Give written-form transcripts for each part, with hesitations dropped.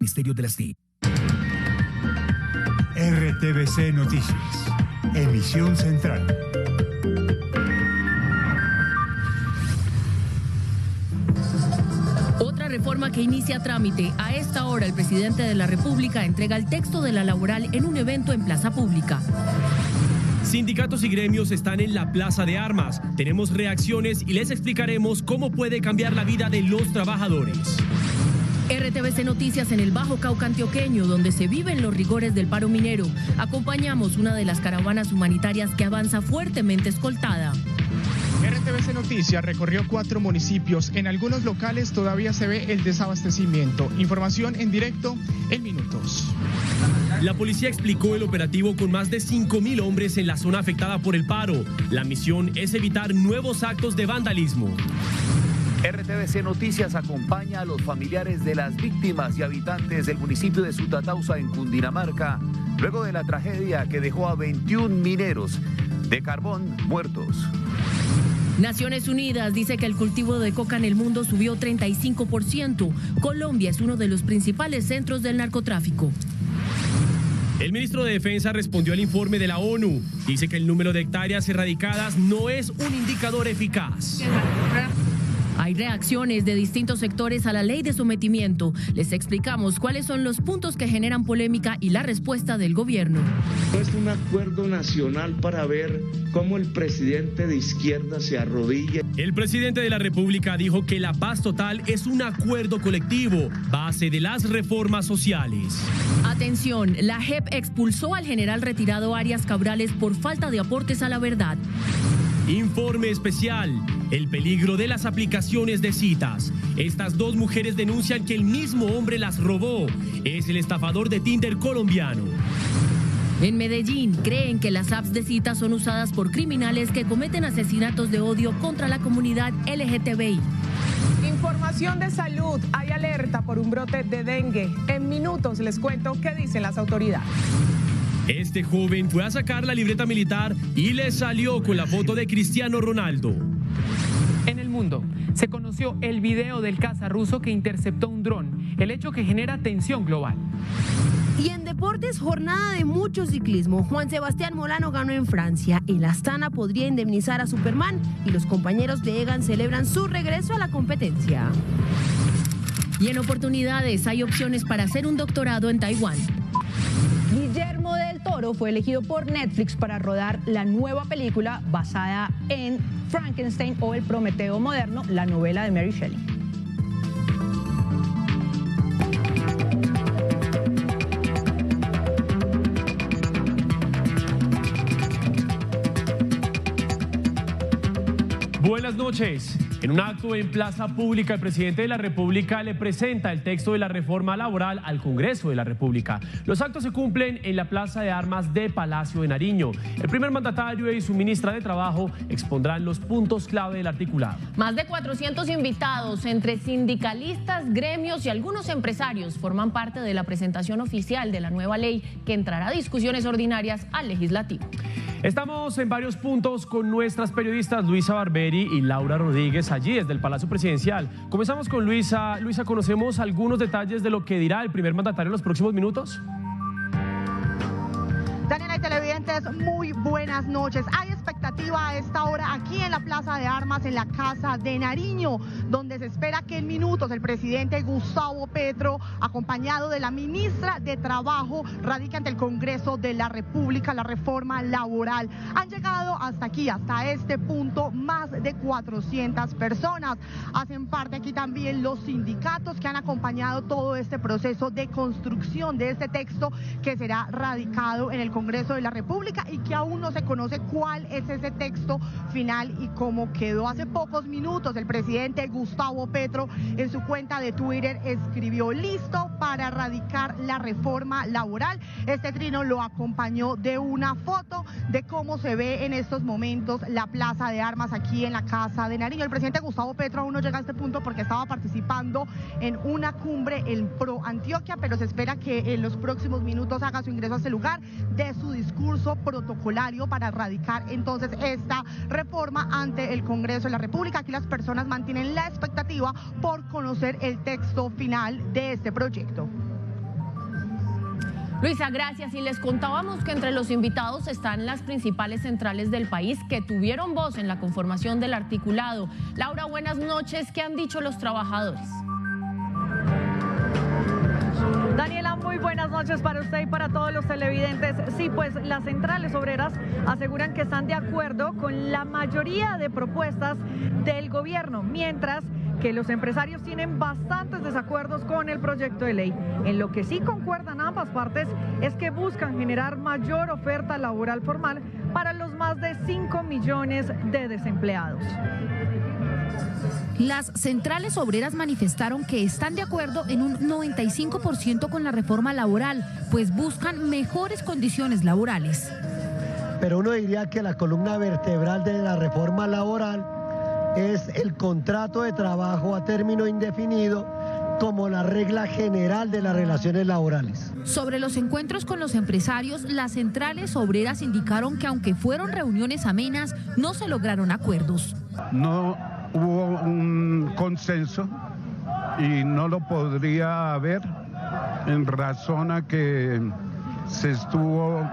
Ministerio de las TIC. RTBC Noticias. Emisión central. Otra reforma que inicia trámite. A esta hora el presidente de la República entrega el texto de la laboral en un evento en plaza pública. Sindicatos y gremios están en la Plaza de Armas. Tenemos reacciones y les explicaremos cómo puede cambiar la vida de los trabajadores. RTBC Noticias en el Bajo Cauca antioqueño, donde se viven los rigores del paro minero. Acompañamos una de las caravanas humanitarias que avanza fuertemente escoltada. RTBC Noticias recorrió 4 municipios. En algunos locales todavía se ve el desabastecimiento. Información en directo en minutos. La policía explicó el operativo con más de 5.000 hombres en la zona afectada por el paro. La misión es evitar nuevos actos de vandalismo. RTBC Noticias acompaña a los familiares de las víctimas y habitantes del municipio de Sutatausa en Cundinamarca, luego de la tragedia que dejó a 21 mineros de carbón muertos. Naciones Unidas dice que el cultivo de coca en el mundo subió 35%. Colombia es uno de los principales centros del narcotráfico. El ministro de Defensa respondió al informe de la ONU. Dice que el número de hectáreas erradicadas no es un indicador eficaz. Hay reacciones de distintos sectores a la ley de sometimiento. Les explicamos cuáles son los puntos que generan polémica y la respuesta del gobierno. Es un acuerdo nacional para ver cómo el presidente de izquierda se arrodilla. El presidente de la República dijo que la paz total es un acuerdo colectivo, base de las reformas sociales. Atención, la JEP expulsó al general retirado Arias Cabrales por falta de aportes a la verdad. Informe especial, el peligro de las aplicaciones de citas. Estas 2 mujeres denuncian que el mismo hombre las robó. Es el estafador de Tinder colombiano. En Medellín creen que las apps de citas son usadas por criminales que cometen asesinatos de odio contra la comunidad LGTBI. Información de salud, hay alerta por un brote de dengue. En minutos les cuento qué dicen las autoridades. Este joven fue a sacar la libreta militar y le salió con la foto de Cristiano Ronaldo. En el mundo se conoció el video del caza ruso que interceptó un dron, el hecho que genera tensión global. Y en deportes, jornada de mucho ciclismo. Juan Sebastián Molano ganó en Francia. El Astana podría indemnizar a Superman y los compañeros de Egan celebran su regreso a la competencia. Y en oportunidades hay opciones para hacer un doctorado en Taiwán. Guillermo del Toro fue elegido por Netflix para rodar la nueva película basada en Frankenstein o El Prometeo moderno, la novela de Mary Shelley. Buenas noches. En un acto en plaza pública, el presidente de la República le presenta el texto de la reforma laboral al Congreso de la República. Los actos se cumplen en la Plaza de Armas de Palacio de Nariño. El primer mandatario y su ministra de Trabajo expondrán los puntos clave del articulado. Más de 400 invitados entre sindicalistas, gremios y algunos empresarios forman parte de la presentación oficial de la nueva ley que entrará a discusiones ordinarias al legislativo. Estamos en varios puntos con nuestras periodistas Luisa Barberi y Laura Rodríguez allí desde el Palacio Presidencial. Comenzamos con Luisa. Luisa, ¿conocemos algunos detalles de lo que dirá el primer mandatario en los próximos minutos? Daniela y televidentes, muy buenas noches. Hay expectativa a esta hora aquí en la Plaza de Armas, en la Casa de Nariño, donde se espera que en minutos el presidente Gustavo Petro, acompañado de la ministra de Trabajo, radique ante el Congreso de la República la reforma laboral. Han llegado hasta aquí, hasta este punto, más de 400 personas. Hacen parte aquí también los sindicatos que han acompañado todo este proceso de construcción de este texto que será radicado en el Congreso de la República y que aún no se conoce cuál es ese texto final y cómo quedó. Hace pocos minutos el presidente Gustavo Petro en su cuenta de Twitter escribió: listo para radicar la reforma laboral. Este trino lo acompañó de una foto de cómo se ve en estos momentos la Plaza de Armas aquí en la Casa de Nariño. El presidente Gustavo Petro aún no llega a este punto porque estaba participando en una cumbre en Pro Antioquia, pero se espera que en los próximos minutos haga su ingreso a este lugar de su discurso protocolario para erradicar entonces esta reforma ante el Congreso de la República. Aquí las personas mantienen la expectativa por conocer el texto final de este proyecto. Luisa, gracias. Y les contábamos que entre los invitados están las principales centrales del país que tuvieron voz en la conformación del articulado. Laura, buenas noches. ¿Qué han dicho los trabajadores? Daniela, muy buenas noches para usted y para todos los televidentes. Sí, pues las centrales obreras aseguran que están de acuerdo con la mayoría de propuestas del gobierno, mientras que los empresarios tienen bastantes desacuerdos con el proyecto de ley. En lo que sí concuerdan ambas partes es que buscan generar mayor oferta laboral formal para los más de 5 millones de desempleados. Las centrales obreras manifestaron que están de acuerdo en un 95% con la reforma laboral, pues buscan mejores condiciones laborales. Pero uno diría que la columna vertebral de la reforma laboral es el contrato de trabajo a término indefinido como la regla general de las relaciones laborales. Sobre los encuentros con los empresarios, las centrales obreras indicaron que aunque fueron reuniones amenas, no se lograron acuerdos. No hubo un consenso y no lo podría haber en razón a que se estuvo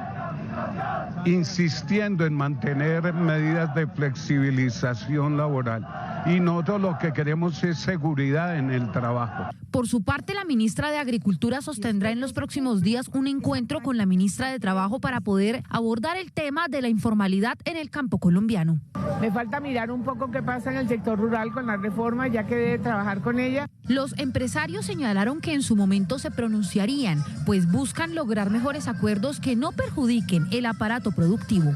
insistiendo en mantener medidas de flexibilización laboral. Y nosotros lo que queremos es seguridad en el trabajo. Por su parte, la ministra de Agricultura sostendrá en los próximos días un encuentro con la ministra de Trabajo para poder abordar el tema de la informalidad en el campo colombiano. Me falta mirar un poco qué pasa en el sector rural con la reforma, ya que debe trabajar con ella. Los empresarios señalaron que en su momento se pronunciarían, pues buscan lograr mejores acuerdos que no perjudiquen el aparato productivo.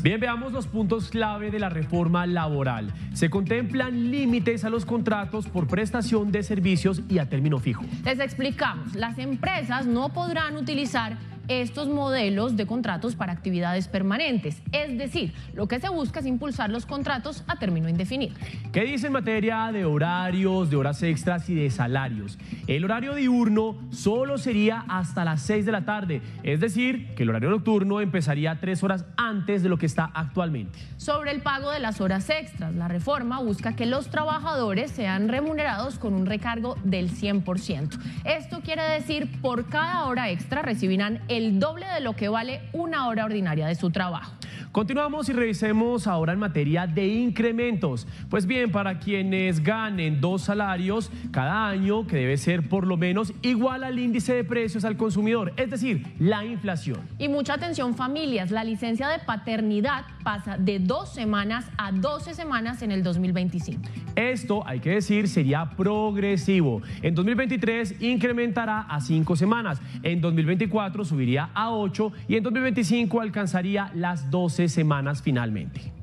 Bien, veamos los puntos clave de la reforma laboral. Se contemplan límites a los contratos por prestación de servicios y a término fijo. Les explicamos, las empresas no podrán utilizar estos modelos de contratos para actividades permanentes. Es decir, lo que se busca es impulsar los contratos a término indefinido. ¿Qué dice en materia de horarios, de horas extras y de salarios? El horario diurno solo sería hasta las 6 de la tarde, es decir, que el horario nocturno empezaría 3 horas antes de lo que está actualmente. Sobre el pago de las horas extras, la reforma busca que los trabajadores sean remunerados con un recargo del 100%. Esto quiere decir, por cada hora extra recibirán el doble de lo que vale una hora ordinaria de su trabajo. Continuamos y revisemos ahora en materia de incrementos. Pues bien, para quienes ganen 2 salarios cada año, que debe ser por lo menos igual al índice de precios al consumidor, es decir, la inflación. Y mucha atención, familias, la licencia de paternidad pasa de 2 semanas a 12 semanas en el 2025. Esto, hay que decir, sería progresivo. En 2023 incrementará a 5 semanas, en 2024 subiría a 8 y en 2025 alcanzaría las 12 semanas finalmente.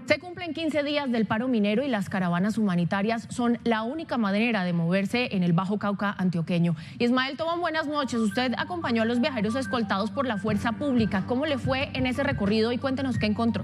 Se cumplen 15 días del paro minero y las caravanas humanitarias son la única manera de moverse en el Bajo Cauca antioqueño. Ismael Tobón, buenas noches. Usted acompañó a los viajeros escoltados por la fuerza pública. ¿Cómo le fue en ese recorrido y cuéntenos qué encontró?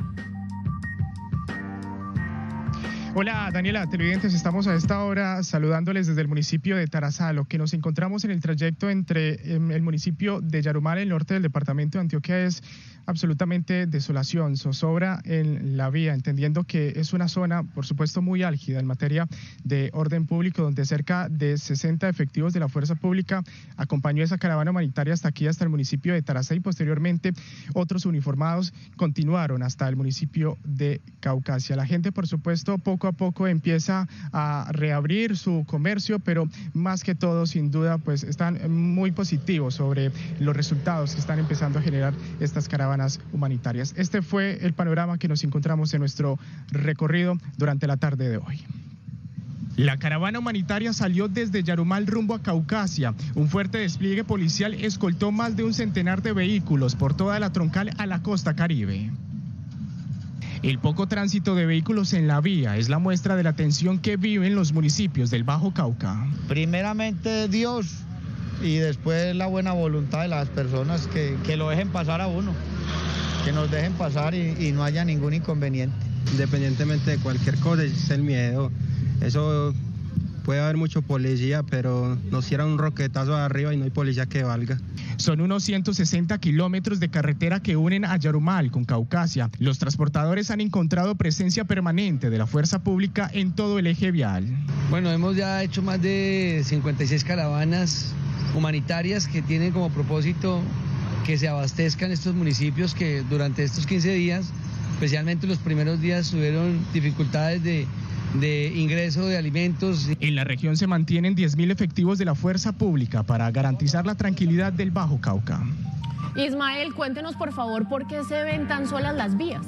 Hola Daniela, televidentes, estamos a esta hora saludándoles desde el municipio de Tarazá. Lo que nos encontramos en el trayecto entre el municipio de Yarumal, el norte del departamento de Antioquia, es absolutamente desolación, zozobra en la vía, entendiendo que es una zona, por supuesto, muy álgida en materia de orden público, donde cerca de 60 efectivos de la fuerza pública acompañó esa caravana humanitaria hasta aquí, hasta el municipio de Tarazá, y posteriormente otros uniformados continuaron hasta el municipio de Caucasia. La gente, por supuesto, poco a poco empieza a reabrir su comercio, pero más que todo, sin duda, pues están muy positivos sobre los resultados que están empezando a generar estas caravanas humanitarias. Este fue el panorama que nos encontramos en nuestro recorrido durante la tarde de hoy. La caravana humanitaria salió desde Yarumal rumbo a Caucasia. Un fuerte despliegue policial escoltó más de un centenar de vehículos por toda la troncal a la costa Caribe. El poco tránsito de vehículos en la vía es la muestra de la tensión que viven los municipios del Bajo Cauca. Primeramente Dios y después la buena voluntad de las personas que lo dejen pasar a uno, que nos dejen pasar y no haya ningún inconveniente. Independientemente de cualquier cosa, es el miedo. Eso puede haber mucho policía, pero nos tiran un roquetazo de arriba y no hay policía que valga. Son unos 160 kilómetros de carretera que unen a Yarumal con Caucasia. Los transportadores han encontrado presencia permanente de la fuerza pública en todo el eje vial. Bueno, hemos ya hecho más de 56 caravanas humanitarias que tienen como propósito que se abastezcan estos municipios que durante estos 15 días, especialmente los primeros días, tuvieron dificultades de ingreso de alimentos. En la región se mantienen 10.000 efectivos de la fuerza pública para garantizar la tranquilidad del Bajo Cauca. Ismael, cuéntenos por favor por qué se ven tan solas las vías.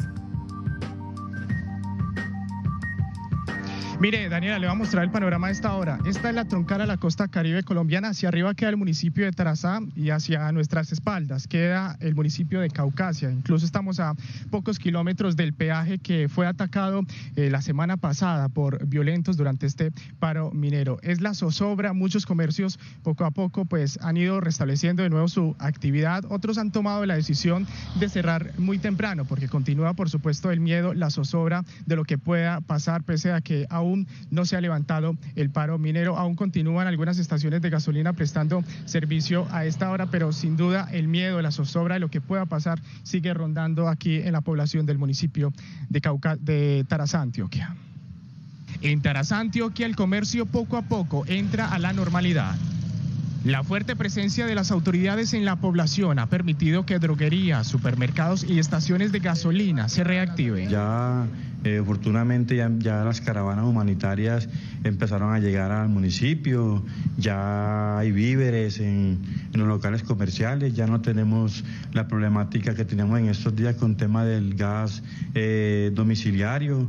Mire, Daniela, le voy a mostrar el panorama de esta hora. Esta es la troncal a la costa caribe colombiana. Hacia arriba queda el municipio de Tarazá y hacia nuestras espaldas queda el municipio de Caucasia. Incluso estamos a pocos kilómetros del peaje que fue atacado la semana pasada por violentos durante este paro minero. Es la zozobra. Muchos comercios poco a poco pues han ido restableciendo de nuevo su actividad. Otros han tomado la decisión de cerrar muy temprano porque continúa, por supuesto, el miedo, la zozobra de lo que pueda pasar pese a que aún no se ha levantado el paro minero. Aún continúan algunas estaciones de gasolina prestando servicio a esta hora, pero sin duda el miedo, la zozobra de lo que pueda pasar sigue rondando aquí en la población del municipio de Tarazá, Antioquia. En Tarazá, Antioquia, el comercio poco a poco entra a la normalidad. La fuerte presencia de las autoridades en la población ha permitido que droguerías, supermercados y estaciones de gasolina se reactiven. Ya afortunadamente ya las caravanas humanitarias empezaron a llegar al municipio, ya hay víveres en los locales comerciales, ya no tenemos la problemática que teníamos en estos días con tema del gas domiciliario.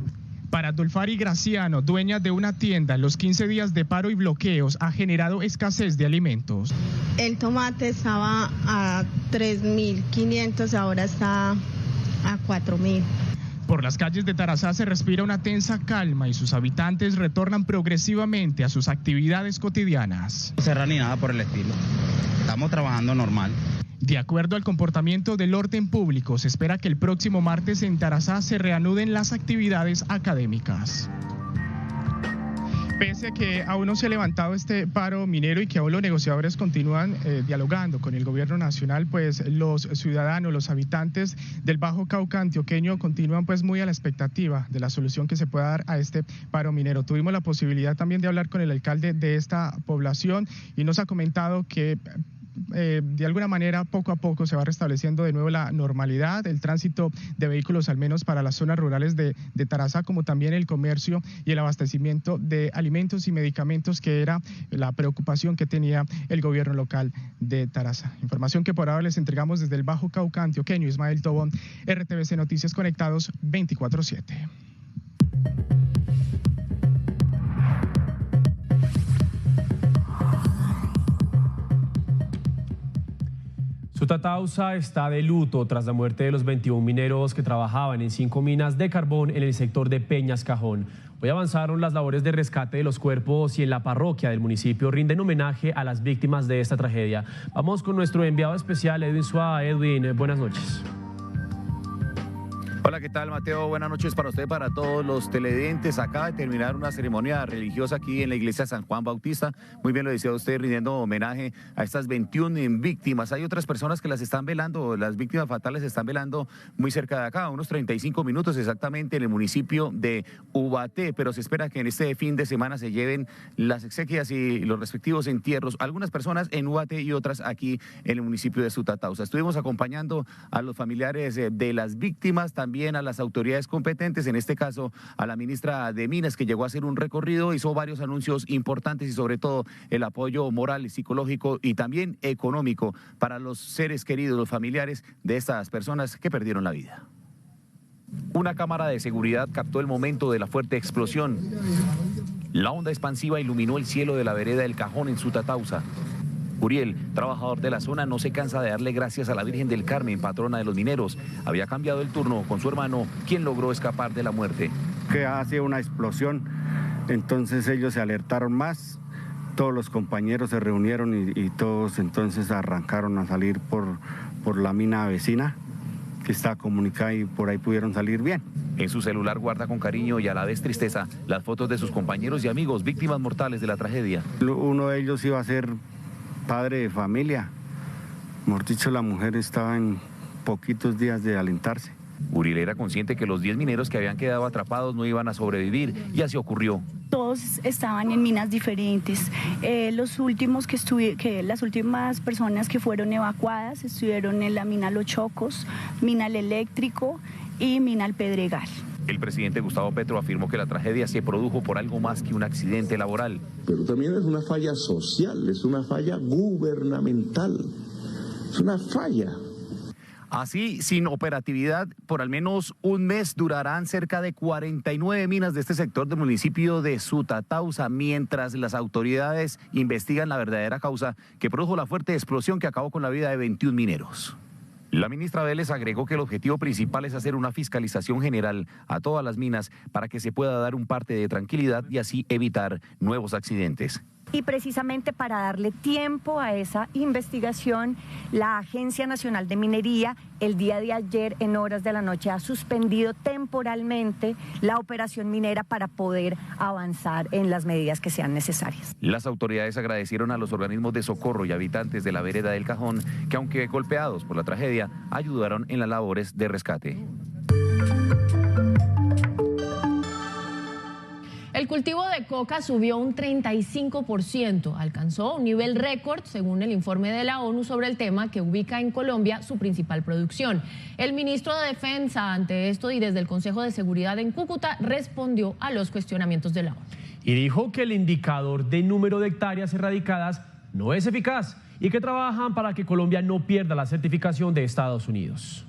Para Dolfari Graciano, dueña de una tienda, los 15 días de paro y bloqueos ha generado escasez de alimentos. El tomate estaba a 3.500, ahora está a 4.000. Por las calles de Tarazá se respira una tensa calma y sus habitantes retornan progresivamente a sus actividades cotidianas. No cerrar ni nada por el estilo, estamos trabajando normal. De acuerdo al comportamiento del orden público, se espera que el próximo martes en Tarazá se reanuden las actividades académicas. Pese a que aún no se ha levantado este paro minero y que aún los negociadores continúan dialogando con el gobierno nacional, pues los ciudadanos, los habitantes del Bajo Cauca antioqueño continúan pues muy a la expectativa de la solución que se pueda dar a este paro minero. Tuvimos la posibilidad también de hablar con el alcalde de esta población y nos ha comentado que de alguna manera poco a poco se va restableciendo de nuevo la normalidad, el tránsito de vehículos al menos para las zonas rurales de Tarazá, como también el comercio y el abastecimiento de alimentos y medicamentos, que era la preocupación que tenía el gobierno local de Tarazá. Información que por ahora les entregamos desde el Bajo Cauca antioqueño. Ismael Tobón, RTVC Noticias, conectados 24/7. Sutatausa está de luto tras la muerte de los 21 mineros que trabajaban en 5 minas de carbón en el sector de Peñas Cajón. Hoy avanzaron las labores de rescate de los cuerpos y en la parroquia del municipio rinden homenaje a las víctimas de esta tragedia. Vamos con nuestro enviado especial, Edwin Suárez. Edwin, buenas noches. Hola, ¿qué tal, Mateo? Buenas noches para usted, para todos los televidentes. Acaba de terminar una ceremonia religiosa aquí en la iglesia San Juan Bautista. Muy bien lo decía usted, rindiendo homenaje a estas 21 víctimas. Hay otras personas que las están velando, las víctimas fatales se están velando muy cerca de acá, unos 35 minutos exactamente en el municipio de Ubaté, pero se espera que en este fin de semana se lleven las exequias y los respectivos entierros. Algunas personas en Ubaté y otras aquí en el municipio de Sutatausa. Estuvimos acompañando a los familiares de las víctimas, también a las autoridades competentes, en este caso a la ministra de Minas, que llegó a hacer un recorrido, hizo varios anuncios importantes y sobre todo el apoyo moral, psicológico y también económico para los seres queridos, los familiares de estas personas que perdieron la vida. Una cámara de seguridad captó el momento de la fuerte explosión. La onda expansiva iluminó el cielo de la vereda del Cajón en Sutatausa. Uriel, trabajador de la zona, no se cansa de darle gracias a la Virgen del Carmen, patrona de los mineros. Había cambiado el turno con su hermano, quien logró escapar de la muerte. Que hace una explosión, entonces ellos se alertaron más, todos los compañeros se reunieron y todos entonces arrancaron a salir por la mina vecina, que está comunicada, y por ahí pudieron salir bien. En su celular guarda con cariño y a la vez tristeza las fotos de sus compañeros y amigos, víctimas mortales de la tragedia. Uno de ellos iba a ser padre de familia. Mejor dicho, la mujer estaba en poquitos días de alentarse. Uriel era consciente que los 10 mineros que habían quedado atrapados no iban a sobrevivir y así ocurrió. Todos estaban en minas diferentes. Las últimas personas que fueron evacuadas estuvieron en la mina Los Chocos, mina El Eléctrico y mina El Pedregal. El presidente Gustavo Petro afirmó que la tragedia se produjo por algo más que un accidente laboral. Pero también es una falla social, es una falla gubernamental, es una falla. Así, sin operatividad, por al menos un mes durarán cerca de 49 minas de este sector del municipio de Sutatausa, mientras las autoridades investigan la verdadera causa que produjo la fuerte explosión que acabó con la vida de 21 mineros. La ministra Vélez agregó que el objetivo principal es hacer una fiscalización general a todas las minas para que se pueda dar un parte de tranquilidad y así evitar nuevos accidentes. Y precisamente para darle tiempo a esa investigación, la Agencia Nacional de Minería el día de ayer en horas de la noche ha suspendido temporalmente la operación minera para poder avanzar en las medidas que sean necesarias. Las autoridades agradecieron a los organismos de socorro y habitantes de la vereda del Cajón que, aunque golpeados por la tragedia, ayudaron en las labores de rescate. El cultivo de coca subió un 35%, alcanzó un nivel récord según el informe de la ONU sobre el tema que ubica en Colombia su principal producción. El ministro de Defensa ante esto y desde el Consejo de Seguridad en Cúcuta respondió a los cuestionamientos de la ONU. Y dijo que el indicador de número de hectáreas erradicadas no es eficaz y que trabajan para que Colombia no pierda la certificación de Estados Unidos.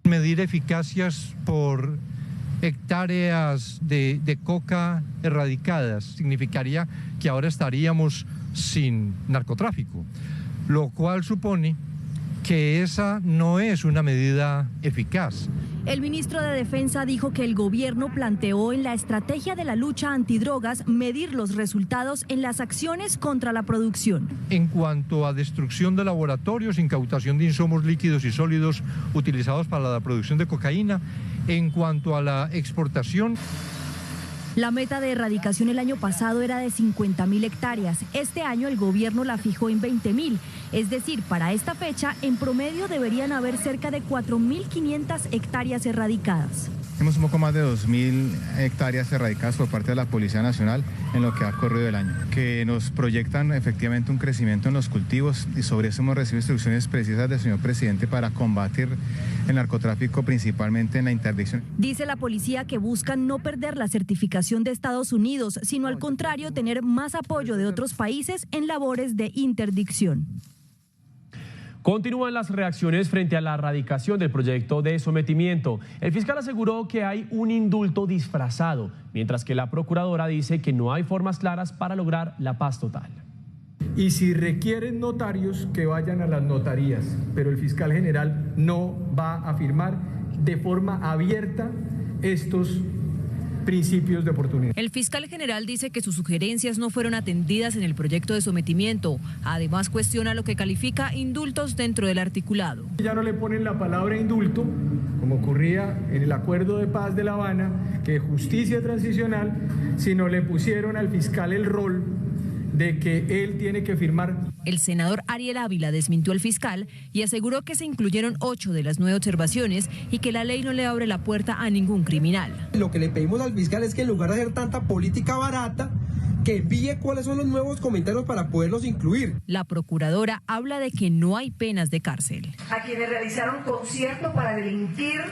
Medir eficacias por hectáreas de coca erradicadas significaría que ahora estaríamos sin narcotráfico, lo cual supone que esa no es una medida eficaz. El ministro de Defensa dijo que el gobierno planteó en la estrategia de la lucha antidrogas medir los resultados en las acciones contra la producción. En cuanto a destrucción de laboratorios, incautación de insumos líquidos y sólidos utilizados para la producción de cocaína, en cuanto a la exportación. La meta de erradicación el año pasado era de 50.000 hectáreas. Este año el gobierno la fijó en 20.000. Es decir, para esta fecha, en promedio deberían haber cerca de 4.500 hectáreas erradicadas. Tenemos un poco más de 2.000 hectáreas erradicadas por parte de la Policía Nacional en lo que ha corrido el año, que nos proyectan efectivamente un crecimiento en los cultivos y sobre eso hemos recibido instrucciones precisas del señor presidente para combatir el narcotráfico principalmente en la interdicción. Dice la policía que buscan no perder la certificación de Estados Unidos, sino al contrario tener más apoyo de otros países en labores de interdicción. Continúan las reacciones frente a la erradicación del proyecto de sometimiento. El fiscal aseguró que hay un indulto disfrazado, mientras que la procuradora dice que no hay formas claras para lograr la paz total. Y si requieren notarios, que vayan a las notarías, pero el fiscal general no va a firmar de forma abierta estos principios de oportunidad. El fiscal general dice que sus sugerencias no fueron atendidas en el proyecto de sometimiento. Además, cuestiona lo que califica indultos dentro del articulado. Ya no le ponen la palabra indulto, como ocurría en el Acuerdo de Paz de La Habana, que es justicia transicional, sino le pusieron al fiscal el rol de que él tiene que firmar. El senador Ariel Ávila desmintió al fiscal y aseguró que se incluyeron 8 de las 9 observaciones y que la ley no le abre la puerta a ningún criminal. Lo que le pedimos al fiscal es que en lugar de hacer tanta política barata, que envíe cuáles son los nuevos comentarios para poderlos incluir. La procuradora habla de que no hay penas de cárcel. A quienes realizaron concierto para delinquir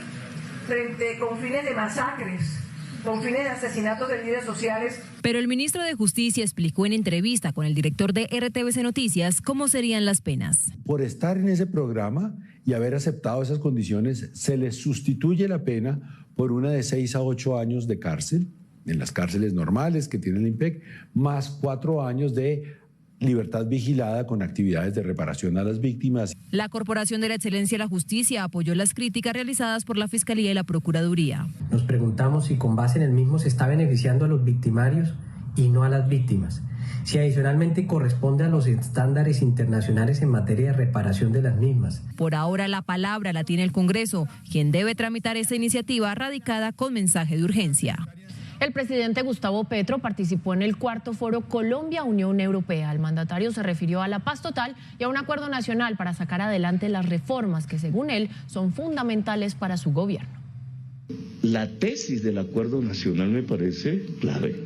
con fines de masacres, con fines de asesinatos de líderes sociales. Pero el ministro de Justicia explicó en entrevista con el director de RTVC Noticias cómo serían las penas. Por estar en ese programa y haber aceptado esas condiciones, se les sustituye la pena por una de 6 a 8 años de cárcel, en las cárceles normales que tiene el IMPEC, más 4 años de libertad vigilada con actividades de reparación a las víctimas. La Corporación de la Excelencia de la Justicia apoyó las críticas realizadas por la Fiscalía y la Procuraduría. Nos preguntamos si con base en el mismo se está beneficiando a los victimarios y no a las víctimas. si adicionalmente corresponde a los estándares internacionales en materia de reparación de las mismas. Por ahora la palabra la tiene el Congreso, quien debe tramitar esta iniciativa radicada con mensaje de urgencia. El presidente Gustavo Petro participó en el cuarto foro Colombia-Unión Europea. El mandatario se refirió a la paz total y a un acuerdo nacional para sacar adelante las reformas que, según él, son fundamentales para su gobierno. La tesis del acuerdo nacional me parece clave,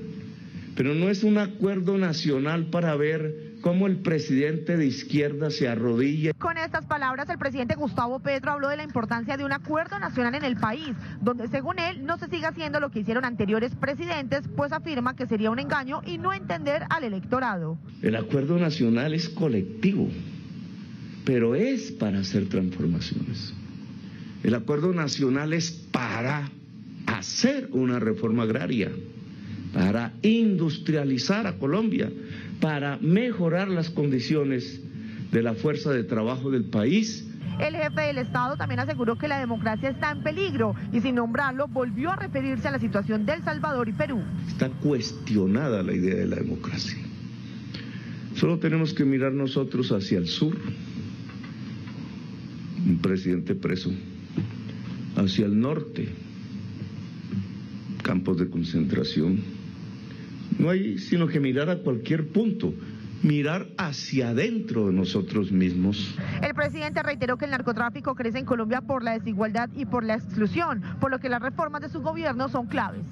pero no es un acuerdo nacional para ver cómo el presidente de izquierda se arrodilla. Con estas palabras, el presidente Gustavo Petro habló de la importancia de un acuerdo nacional en el país, donde según él no se siga haciendo lo que hicieron anteriores presidentes, pues afirma que sería un engaño y no entender al electorado. El acuerdo nacional es colectivo, pero es para hacer transformaciones. El acuerdo nacional es para hacer una reforma agraria, para industrializar a Colombia, para mejorar las condiciones de la fuerza de trabajo del país. El jefe del Estado también aseguró que la democracia está en peligro y sin nombrarlo volvió a referirse a la situación de El Salvador y Perú. Está cuestionada la idea de la democracia. Solo tenemos que mirar nosotros hacia el sur, un presidente preso, hacia el norte, campos de concentración. No hay sino que mirar a cualquier punto, mirar hacia adentro de nosotros mismos. El presidente reiteró que el narcotráfico crece en Colombia por la desigualdad y por la exclusión, por lo que las reformas de su gobierno son claves.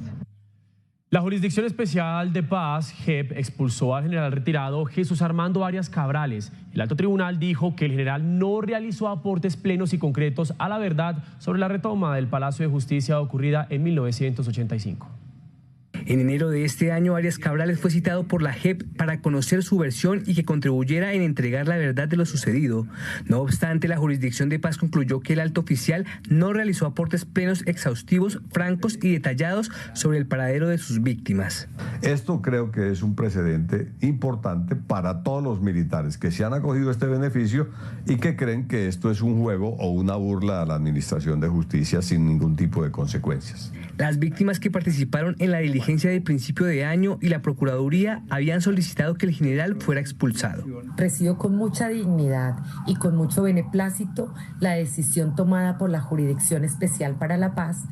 La Jurisdicción Especial de Paz, JEP, expulsó al general retirado Jesús Armando Arias Cabrales. El alto tribunal dijo que el general no realizó aportes plenos y concretos a la verdad sobre la retoma del Palacio de Justicia ocurrida en 1985. En enero de este año, Arias Cabrales fue citado por la JEP para conocer su versión y que contribuyera en entregar la verdad de lo sucedido. No obstante, la Jurisdicción de Paz concluyó que el alto oficial no realizó aportes plenos, exhaustivos, francos y detallados sobre el paradero de sus víctimas. Esto creo que es un precedente importante para todos los militares que se han acogido a este beneficio y que creen que esto es un juego o una burla a la administración de justicia sin ningún tipo de consecuencias. Las víctimas que participaron en la diligencia de principio de año y la Procuraduría habían solicitado que el general fuera expulsado. Recibo con mucha dignidad y con mucho beneplácito la decisión tomada por la Jurisdicción Especial para la Paz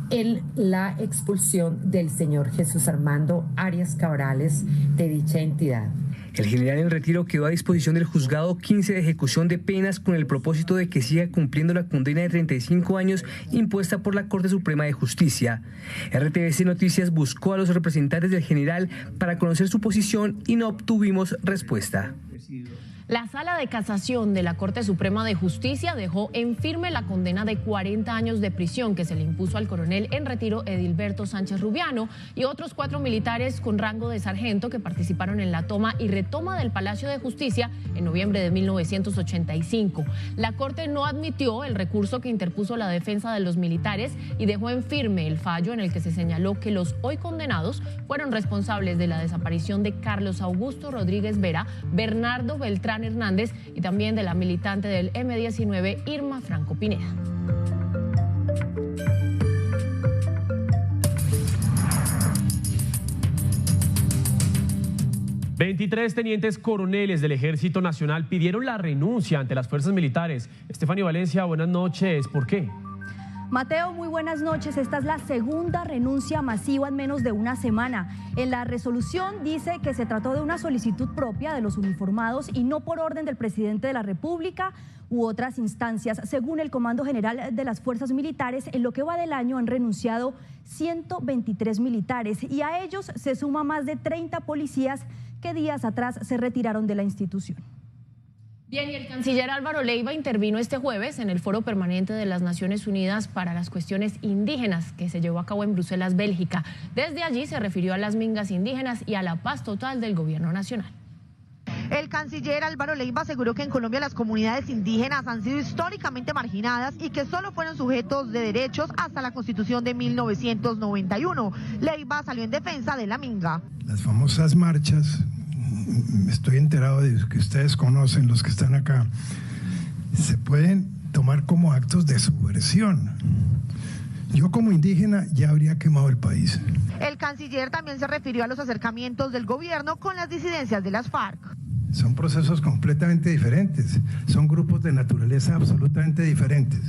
en la expulsión del señor Jesús Armando Arias Cabrales de dicha entidad. El general en retiro quedó a disposición del Juzgado 15 de ejecución de penas con el propósito de que siga cumpliendo la condena de 35 años impuesta por la Corte Suprema de Justicia. RTBC Noticias buscó a los representantes del general para conocer su posición y no obtuvimos respuesta. La Sala de Casación de la Corte Suprema de Justicia dejó en firme la condena de 40 años de prisión que se le impuso al coronel en retiro Edilberto Sánchez Rubiano y otros 4 militares con rango de sargento que participaron en la toma y retoma del Palacio de Justicia en noviembre de 1985. La Corte no admitió el recurso que interpuso la defensa de los militares y dejó en firme el fallo en el que se señaló que los hoy condenados fueron responsables de la desaparición de Carlos Augusto Rodríguez Vera, Bernardo Beltrán Hernández y también de la militante del M-19 Irma Franco Pineda. $23 tenientes coroneles del Ejército Nacional pidieron la renuncia ante las fuerzas militares. Estefanía Valencia, buenas noches. ¿Por qué? Mateo, muy buenas noches. Esta es la segunda renuncia masiva en menos de una semana. En la resolución dice que se trató de una solicitud propia de los uniformados y no por orden del presidente de la República u otras instancias. Según el Comando General de las Fuerzas Militares, en lo que va del año han renunciado 123 militares y a ellos se suma más de 30 policías que días atrás se retiraron de la institución. Bien, y el canciller Álvaro Leiva intervino este jueves en el Foro Permanente de las Naciones Unidas para las Cuestiones Indígenas que se llevó a cabo en Bruselas, Bélgica. Desde allí se refirió a las mingas indígenas y a la paz total del gobierno nacional. El canciller Álvaro Leiva aseguró que en Colombia las comunidades indígenas han sido históricamente marginadas y que solo fueron sujetos de derechos hasta la Constitución de 1991. Leiva salió en defensa de la minga. Las famosas marchas, estoy enterado de que ustedes conocen, los que están acá, se pueden tomar como actos de subversión. Yo como indígena ya habría quemado el país. El canciller también se refirió a los acercamientos del gobierno con las disidencias de las FARC. Son procesos completamente diferentes, son grupos de naturaleza absolutamente diferentes.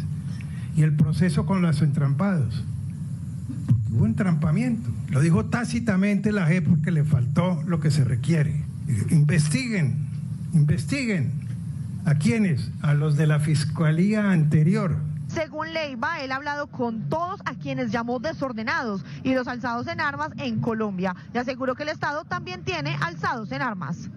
Y el proceso con los entrampados, hubo entrampamiento, lo dijo tácitamente la JEP porque le faltó lo que se requiere. Investiguen. ¿A quiénes? A los de la fiscalía anterior. Según Leiva, él ha hablado con todos a quienes llamó desordenados y los alzados en armas en Colombia. Y aseguró que el Estado también tiene alzados en armas.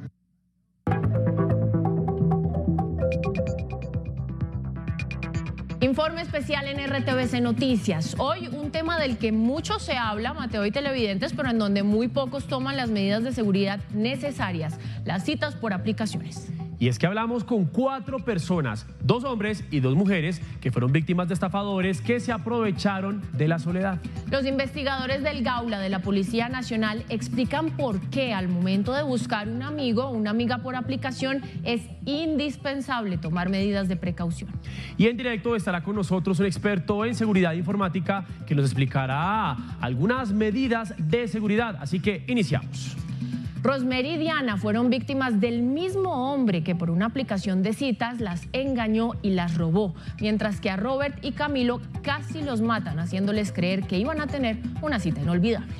Informe especial en RTVC Noticias. Hoy un tema del que mucho se habla, Mateo y televidentes, pero en donde muy pocos toman las medidas de seguridad necesarias, las citas por aplicaciones. Y es que hablamos con 4 personas, 2 hombres y 2 mujeres, que fueron víctimas de estafadores que se aprovecharon de la soledad. Los investigadores del Gaula de la Policía Nacional explican por qué al momento de buscar un amigo o una amiga por aplicación es indispensable tomar medidas de precaución. Y en directo estará con nosotros un experto en seguridad informática que nos explicará algunas medidas de seguridad. Así que iniciamos. Rosemary y Diana fueron víctimas del mismo hombre que por una aplicación de citas las engañó y las robó, mientras que a Robert y Camilo casi los matan, haciéndoles creer que iban a tener una cita inolvidable.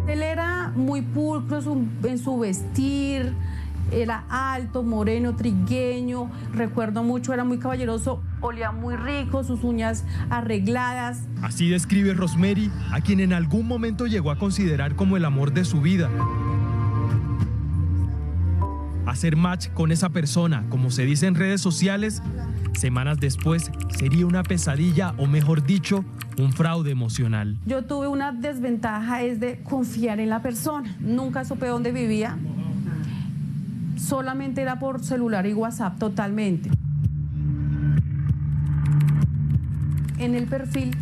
Él era muy pulcro en su vestir, era alto, moreno, trigueño, recuerdo mucho, era muy caballeroso, olía muy rico, sus uñas arregladas. Así describe Rosemary a quien en algún momento llegó a considerar como el amor de su vida. Hacer match con esa persona, como se dice en redes sociales, semanas después sería una pesadilla o mejor dicho, un fraude emocional. Yo tuve una desventaja, es de confiar en la persona, nunca supe dónde vivía. Solamente era por celular y WhatsApp totalmente. En el perfil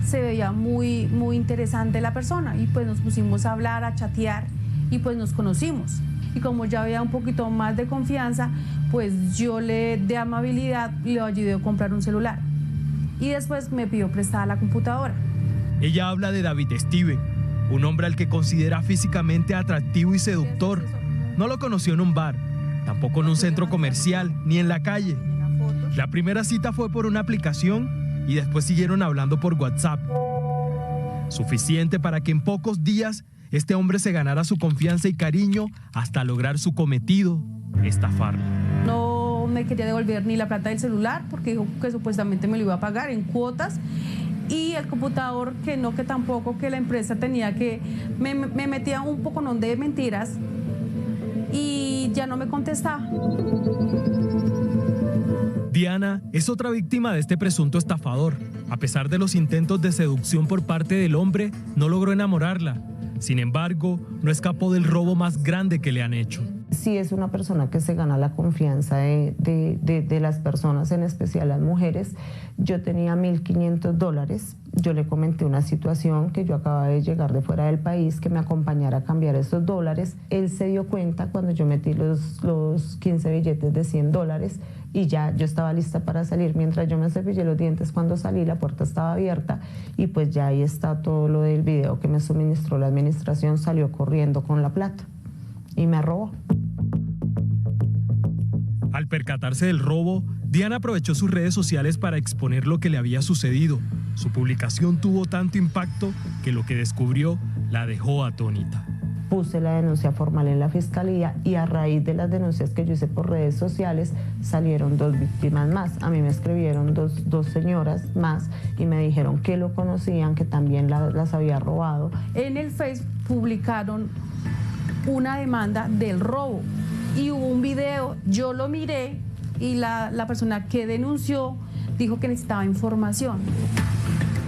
se veía muy interesante la persona y pues nos pusimos a hablar, a chatear y pues nos conocimos. Y como ya había un poquito más de confianza, pues yo de amabilidad le ayudé a comprar un celular. Y después me pidió prestada la computadora. Ella habla de David Steven, un hombre al que considera físicamente atractivo y seductor. No lo conoció en un bar, tampoco en un centro comercial, ni en la calle. La primera cita fue por una aplicación y después siguieron hablando por WhatsApp. Suficiente para que en pocos días este hombre se ganara su confianza y cariño hasta lograr su cometido, estafarlo. No me quería devolver ni la plata del celular porque dijo que supuestamente me lo iba a pagar en cuotas. Y el computador que tampoco, que la empresa tenía que... Me metía un poco de mentiras y ya no me contestaba. Diana es otra víctima de este presunto estafador. A pesar de los intentos de seducción por parte del hombre, no logró enamorarla. Sin embargo, no escapó del robo más grande que le han hecho. Sí, es una persona que se gana la confianza de las personas, en especial las mujeres. Yo tenía $1.500. Yo le comenté una situación, que yo acababa de llegar de fuera del país, que me acompañara a cambiar esos dólares. Él se dio cuenta cuando yo metí los 15 billetes de $100 y ya yo estaba lista para salir. Mientras yo me cepillé los dientes, cuando salí la puerta estaba abierta y pues ya ahí está todo lo del video que me suministró la administración. Salió corriendo con la plata y me robó. Al percatarse del robo, Diana aprovechó sus redes sociales para exponer lo que le había sucedido. Su publicación tuvo tanto impacto que lo que descubrió la dejó atónita. Puse la denuncia formal en la fiscalía y a raíz de las denuncias que yo hice por redes sociales salieron 2 víctimas más. A mí me escribieron dos señoras más y me dijeron que lo conocían, que también las había robado. En el Facebook publicaron una demanda del robo y hubo un video, yo lo miré y la persona que denunció dijo que necesitaba información.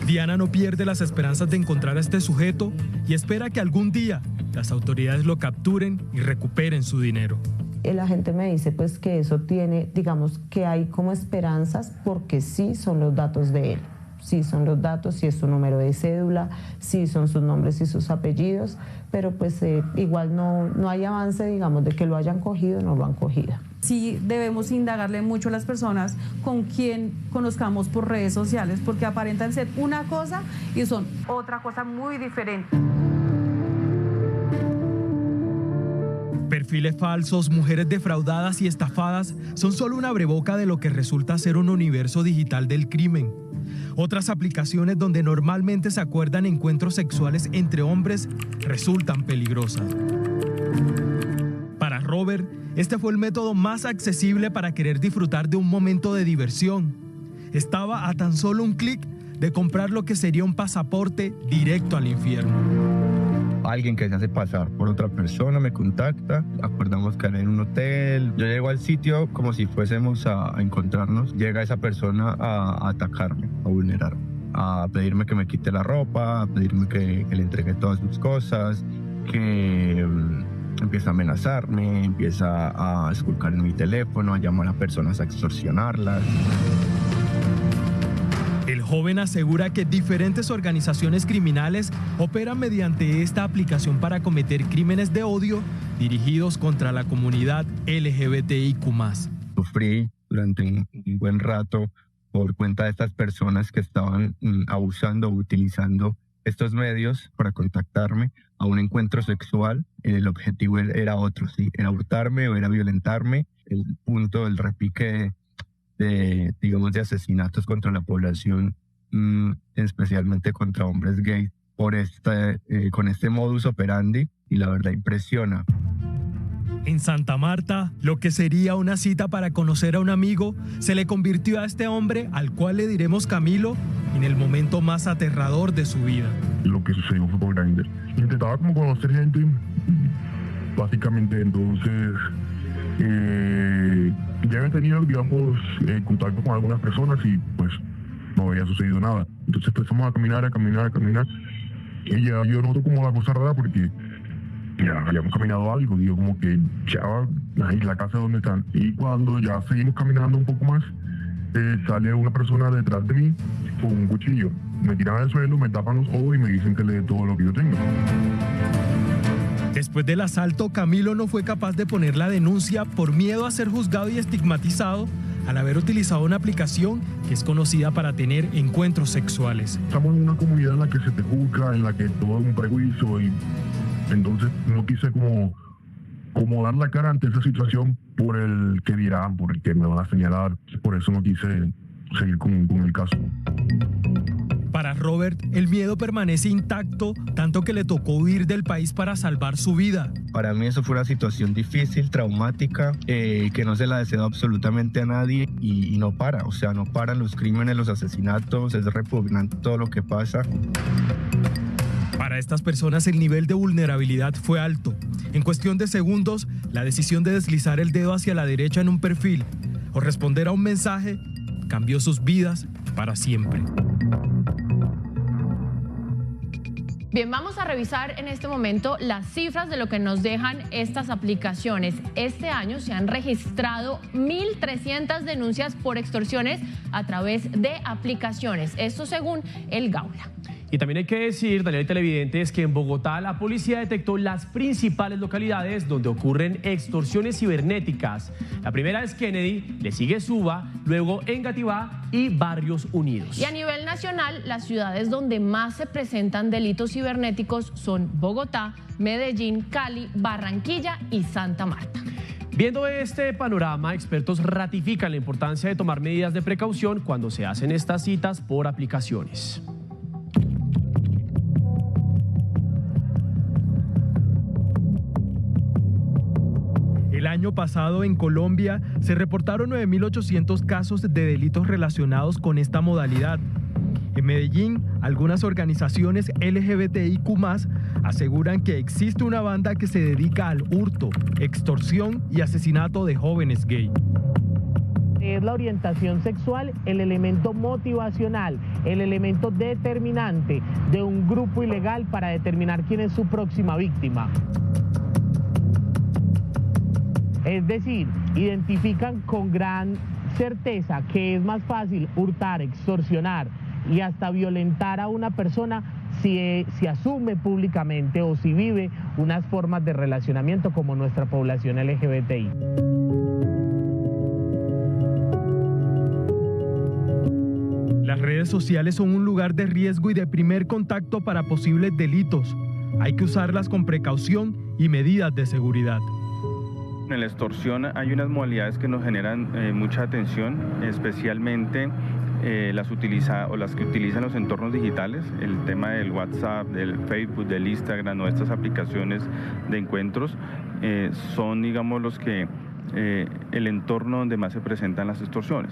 Diana no pierde las esperanzas de encontrar a este sujeto y espera que algún día las autoridades lo capturen y recuperen su dinero. La gente me dice pues que eso tiene, digamos que hay como esperanzas porque sí son los datos de él. sí son los datos, sí es su número de cédula, sí son sus nombres y sus apellidos, pero pues igual no hay avance, digamos, de que lo hayan cogido o no lo han cogido. Sí debemos indagarle mucho a las personas con quien conozcamos por redes sociales, porque aparentan ser una cosa y son otra cosa muy diferente. Perfiles falsos, mujeres defraudadas y estafadas son solo una abreboca de lo que resulta ser un universo digital del crimen. Otras aplicaciones donde normalmente se acuerdan encuentros sexuales entre hombres resultan peligrosas. Para Robert, este fue el método más accesible para querer disfrutar de un momento de diversión. Estaba a tan solo un clic de comprar lo que sería un pasaporte directo al infierno. Alguien que se hace pasar por otra persona me contacta, acordamos caer en un hotel, yo llego al sitio como si fuésemos a encontrarnos, llega esa persona a atacarme, a vulnerarme, a pedirme que me quite la ropa, a pedirme que le entregue todas sus cosas, que empieza a amenazarme, empieza a esculcar en mi teléfono, a llamar a personas a extorsionarlas. El joven asegura que diferentes organizaciones criminales operan mediante esta aplicación para cometer crímenes de odio dirigidos contra la comunidad LGBTIQ+. Sufrí durante un buen rato por cuenta de estas personas que estaban abusando o utilizando estos medios para contactarme a un encuentro sexual. El objetivo era otro, sí, era hurtarme o era violentarme. El punto del repique de asesinatos contra la población, especialmente contra hombres gays, con este modus operandi, y la verdad impresiona. En Santa Marta, lo que sería una cita para conocer a un amigo, se le convirtió a este hombre, al cual le diremos Camilo, en el momento más aterrador de su vida. Lo que sucedió fue por Grindr. Intentaba como conocer gente, básicamente, entonces ya había tenido, digamos, contacto con algunas personas y pues no había sucedido nada. Entonces empezamos a caminar. Y ya yo noto como la cosa rara porque ya habíamos caminado algo, digo como que ya la casa donde están. Y cuando ya seguimos caminando un poco más, sale una persona detrás de mí con un cuchillo. Me tiran al suelo, me tapan los ojos y me dicen que le dé todo lo que yo tengo. Después del asalto, Camilo no fue capaz de poner la denuncia por miedo a ser juzgado y estigmatizado al haber utilizado una aplicación que es conocida para tener encuentros sexuales. Estamos en una comunidad en la que se te juzga, en la que todo es un prejuicio, y entonces no quise como dar la cara ante esa situación por el que dirán, por el que me van a señalar. Por eso no quise seguir con el caso. Para Robert, el miedo permanece intacto, tanto que le tocó huir del país para salvar su vida. Para mí eso fue una situación difícil, traumática, que no se la deseo absolutamente a nadie y no para. O sea, no paran los crímenes, los asesinatos, es repugnante todo lo que pasa. Para estas personas el nivel de vulnerabilidad fue alto. En cuestión de segundos, la decisión de deslizar el dedo hacia la derecha en un perfil o responder a un mensaje cambió sus vidas para siempre. Bien, vamos a revisar en este momento las cifras de lo que nos dejan estas aplicaciones. Este año se han registrado 1.300 denuncias por extorsiones a través de aplicaciones. Esto según el Gaula. Y también hay que decir, Daniel y televidentes, que en Bogotá la policía detectó las principales localidades donde ocurren extorsiones cibernéticas. La primera es Kennedy, le sigue Suba, luego Engativá y Barrios Unidos. Y a nivel nacional, las ciudades donde más se presentan delitos cibernéticos son Bogotá, Medellín, Cali, Barranquilla y Santa Marta. Viendo este panorama, expertos ratifican la importancia de tomar medidas de precaución cuando se hacen estas citas por aplicaciones. El año pasado en Colombia se reportaron 9.800 casos de delitos relacionados con esta modalidad. En Medellín, algunas organizaciones LGBTIQ+ aseguran que existe una banda que se dedica al hurto, extorsión y asesinato de jóvenes gay. Es la orientación sexual el elemento motivacional, el elemento determinante de un grupo ilegal para determinar quién es su próxima víctima. Es decir, identifican con gran certeza que es más fácil hurtar, extorsionar y hasta violentar a una persona si asume públicamente o si vive unas formas de relacionamiento como nuestra población LGBTI. Las redes sociales son un lugar de riesgo y de primer contacto para posibles delitos. Hay que usarlas con precaución y medidas de seguridad. En la extorsión hay unas modalidades que nos generan mucha atención, especialmente las que utilizan los entornos digitales, el tema del WhatsApp, del Facebook, del Instagram o estas aplicaciones de encuentros son, digamos, los que el entorno donde más se presentan las extorsiones.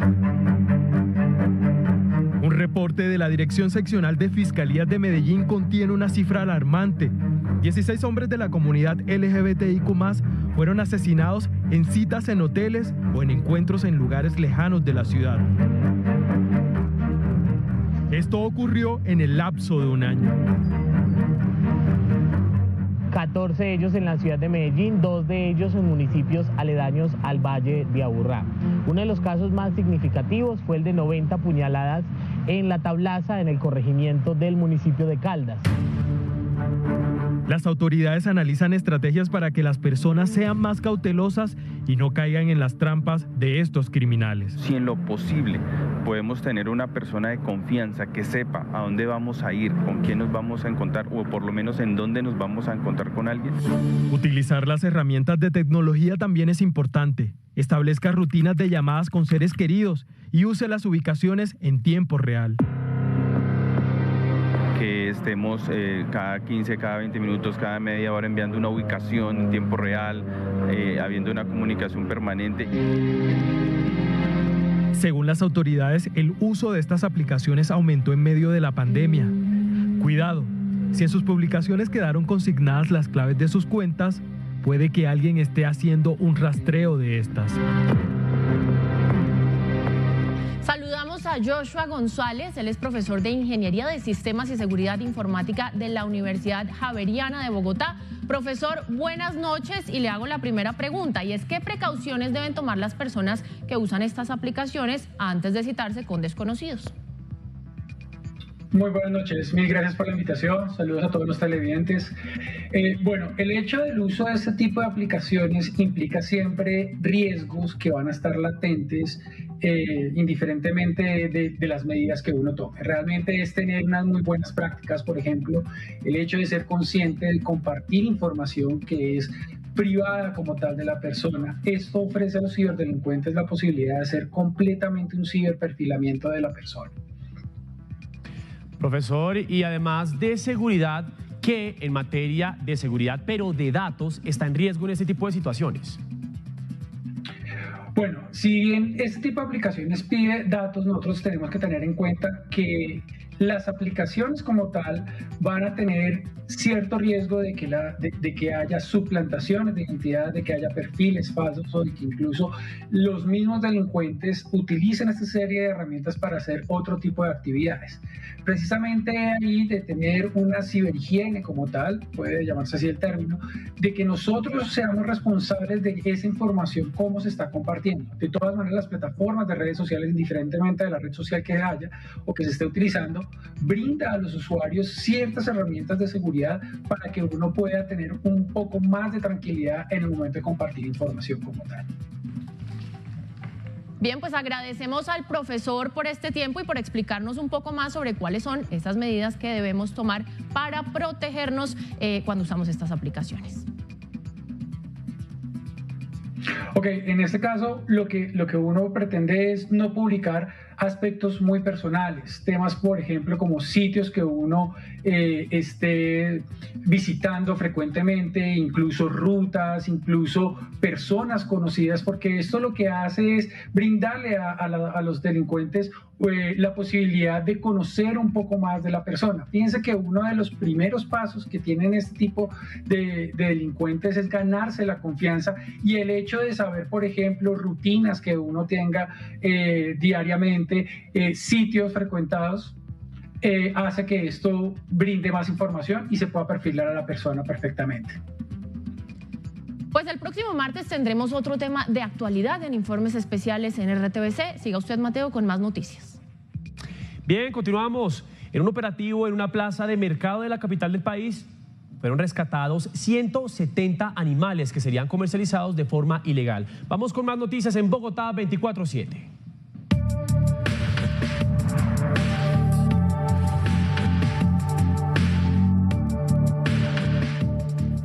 Un reporte de la Dirección Seccional de Fiscalías de Medellín contiene una cifra alarmante. 16 hombres de la comunidad LGBTIQ+ fueron asesinados en citas en hoteles o en encuentros en lugares lejanos de la ciudad. Esto ocurrió en el lapso de un año. 14 de ellos en la ciudad de Medellín, 2 de ellos en municipios aledaños al Valle de Aburrá. Uno de los casos más significativos fue el de 90 puñaladas en La Tablaza, en el corregimiento del municipio de Caldas. Las autoridades analizan estrategias para que las personas sean más cautelosas y no caigan en las trampas de estos criminales. Si en lo posible podemos tener una persona de confianza que sepa a dónde vamos a ir, con quién nos vamos a encontrar o por lo menos en dónde nos vamos a encontrar con alguien. Utilizar las herramientas de tecnología también es importante. Establezca rutinas de llamadas con seres queridos y use las ubicaciones en tiempo real. Que estemos cada 15, cada 20 minutos, cada media hora enviando una ubicación en tiempo real, habiendo una comunicación permanente. Según las autoridades, el uso de estas aplicaciones aumentó en medio de la pandemia. Cuidado, si en sus publicaciones quedaron consignadas las claves de sus cuentas, puede que alguien esté haciendo un rastreo de estas. Saludamos a Joshua González, él es profesor de Ingeniería de Sistemas y Seguridad Informática de la Universidad Javeriana de Bogotá. Profesor, buenas noches y le hago la primera pregunta, y es ¿qué precauciones deben tomar las personas que usan estas aplicaciones antes de citarse con desconocidos? Muy buenas noches, mil gracias por la invitación, saludos a todos los televidentes. Bueno, el hecho del uso de este tipo de aplicaciones implica siempre riesgos que van a estar latentes indiferentemente de las medidas que uno tome. Realmente es tener unas muy buenas prácticas, por ejemplo, el hecho de ser consciente de compartir información que es privada como tal de la persona. Esto ofrece a los ciberdelincuentes la posibilidad de hacer completamente un ciberperfilamiento de la persona. Profesor, y además de seguridad, ¿qué en materia de seguridad, pero de datos, está en riesgo en este tipo de situaciones? Bueno, si bien este tipo de aplicaciones pide datos, nosotros tenemos que tener en cuenta que las aplicaciones como tal van a tener cierto riesgo de que haya suplantaciones de identidad, de que haya perfiles falsos o de que incluso los mismos delincuentes utilicen esta serie de herramientas para hacer otro tipo de actividades. Precisamente ahí de tener una ciberhigiene como tal, puede llamarse así el término, de que nosotros seamos responsables de esa información, cómo se está compartiendo. De todas maneras, las plataformas de redes sociales, indiferentemente de la red social que haya o que se esté utilizando, brinda a los usuarios ciertas herramientas de seguridad para que uno pueda tener un poco más de tranquilidad en el momento de compartir información como tal. Bien, pues agradecemos al profesor por este tiempo y por explicarnos un poco más sobre cuáles son esas medidas que debemos tomar para protegernos cuando usamos estas aplicaciones. Ok, en este caso lo que uno pretende es no publicar aspectos muy personales, temas por ejemplo como sitios que uno esté visitando frecuentemente, incluso rutas, incluso personas conocidas, porque esto lo que hace es brindarle a los delincuentes la posibilidad de conocer un poco más de la persona. Fíjense que uno de los primeros pasos que tienen este tipo de delincuentes es ganarse la confianza, y el hecho de saber, por ejemplo, rutinas que uno tenga diariamente, sitios frecuentados, hace que esto brinde más información y se pueda perfilar a la persona perfectamente. Pues el próximo martes tendremos otro tema de actualidad en Informes Especiales en RTVC. Siga usted, Mateo, con más noticias. Bien, continuamos. En un operativo en una plaza de mercado de la capital del país fueron rescatados 170 animales que serían comercializados de forma ilegal. Vamos con más noticias en Bogotá 24/7.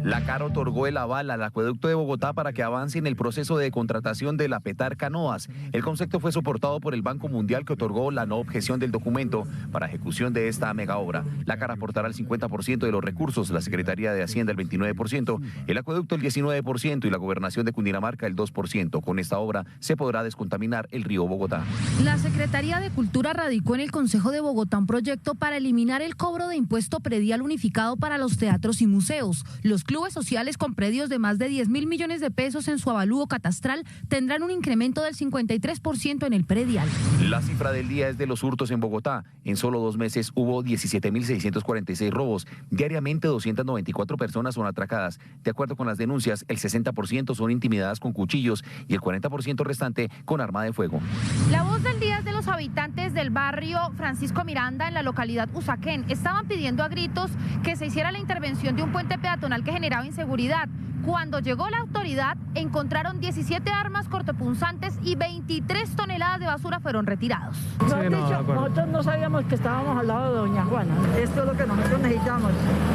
La CAR otorgó el aval al Acueducto de Bogotá para que avance en el proceso de contratación de la Petar Canoas. El concepto fue soportado por el Banco Mundial, que otorgó la no objeción del documento para ejecución de esta mega obra. La CAR aportará el 50% de los recursos, la Secretaría de Hacienda el 29%, el Acueducto el 19% y la Gobernación de Cundinamarca el 2%. Con esta obra se podrá descontaminar el río Bogotá. La Secretaría de Cultura radicó en el Consejo de Bogotá un proyecto para eliminar el cobro de impuesto predial unificado para los teatros y museos. Los clubes sociales con predios de más de 10.000 millones de pesos en su avalúo catastral tendrán un incremento del 53% en el predial. La cifra del día es de los hurtos en Bogotá. En solo 2 meses hubo 17.646 robos. Diariamente 294 personas son atracadas. De acuerdo con las denuncias, el 60% son intimidadas con cuchillos y el 40% restante con arma de fuego. La voz del día es de los habitantes del barrio Francisco Miranda en la localidad Usaquén. Estaban pidiendo a gritos que se hiciera la intervención de un puente peatonal que generaba inseguridad. Cuando llegó la autoridad, encontraron 17 armas cortopunzantes y 23 toneladas de basura fueron retirados. Nosotros no sabíamos que estábamos al lado de doña Juana. Esto es lo que nosotros necesitamos,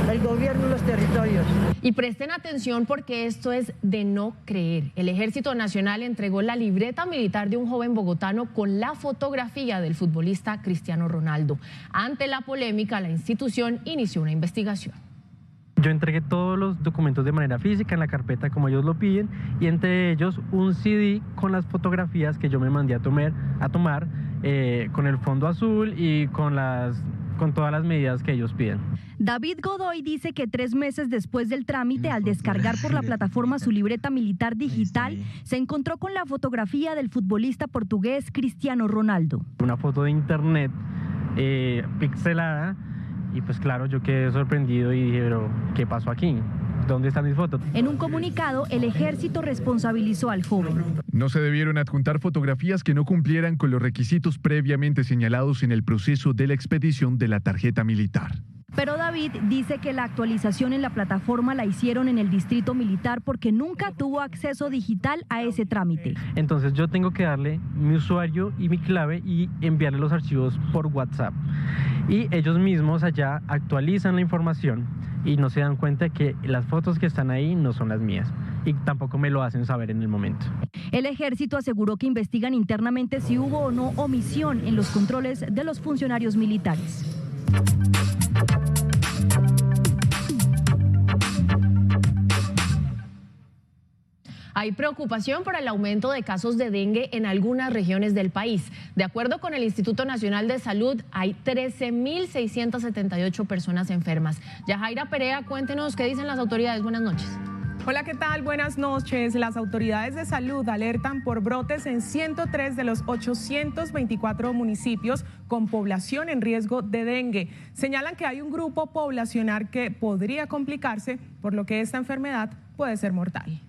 el gobierno y los territorios. Y presten atención porque esto es de no creer. El Ejército Nacional entregó la libreta militar de un joven bogotano con la fotografía del futbolista Cristiano Ronaldo. Ante la polémica, la institución inició una investigación. Yo entregué todos los documentos de manera física en la carpeta como ellos lo piden, y entre ellos un CD con las fotografías que yo me mandé a tomar con el fondo azul y con todas las medidas que ellos piden. David Godoy dice que 3 meses después del trámite, al descargar por la plataforma su libreta militar digital, se encontró con la fotografía del futbolista portugués Cristiano Ronaldo. Una foto de internet pixelada. Y pues claro, yo quedé sorprendido y dije, pero ¿qué pasó aquí? ¿Dónde están mis fotos? En un comunicado, el ejército responsabilizó al joven. No se debieron adjuntar fotografías que no cumplieran con los requisitos previamente señalados en el proceso de la expedición de la tarjeta militar. Pero David dice que la actualización en la plataforma la hicieron en el distrito militar porque nunca tuvo acceso digital a ese trámite. Entonces yo tengo que darle mi usuario y mi clave y enviarle los archivos por WhatsApp. Y ellos mismos allá actualizan la información y no se dan cuenta que las fotos que están ahí no son las mías. Y tampoco me lo hacen saber en el momento. El ejército aseguró que investigan internamente si hubo o no omisión en los controles de los funcionarios militares. Hay preocupación por el aumento de casos de dengue en algunas regiones del país. De acuerdo con el Instituto Nacional de Salud, hay 13.678 personas enfermas. Yajaira Perea, cuéntenos qué dicen las autoridades. Buenas noches. Hola, ¿qué tal? Buenas noches. Las autoridades de salud alertan por brotes en 103 de los 824 municipios con población en riesgo de dengue. Señalan que hay un grupo poblacional que podría complicarse, por lo que esta enfermedad puede ser mortal.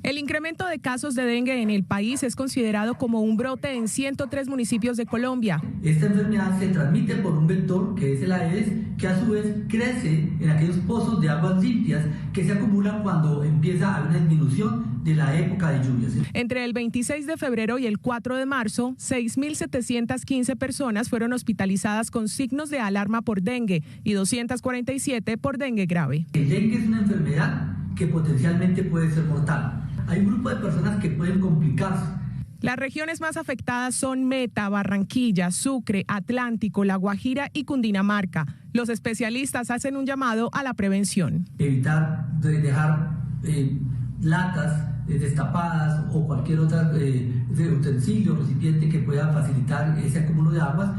El incremento de casos de dengue en el país es considerado como un brote en 103 municipios de Colombia. Esta enfermedad se transmite por un vector que es el Aedes, que a su vez crece en aquellos pozos de aguas limpias que se acumulan cuando empieza a haber una disminución de la época de lluvias. Entre el 26 de febrero y el 4 de marzo, 6.715 personas fueron hospitalizadas con signos de alarma por dengue y 247 por dengue grave. El dengue es una enfermedad que potencialmente puede ser mortal. Hay un grupo de personas que pueden complicarse. Las regiones más afectadas son Meta, Barranquilla, Sucre, Atlántico, La Guajira y Cundinamarca. Los especialistas hacen un llamado a la prevención. Evitar dejar latas destapadas o cualquier otro utensilio o recipiente que pueda facilitar ese acúmulo de aguas.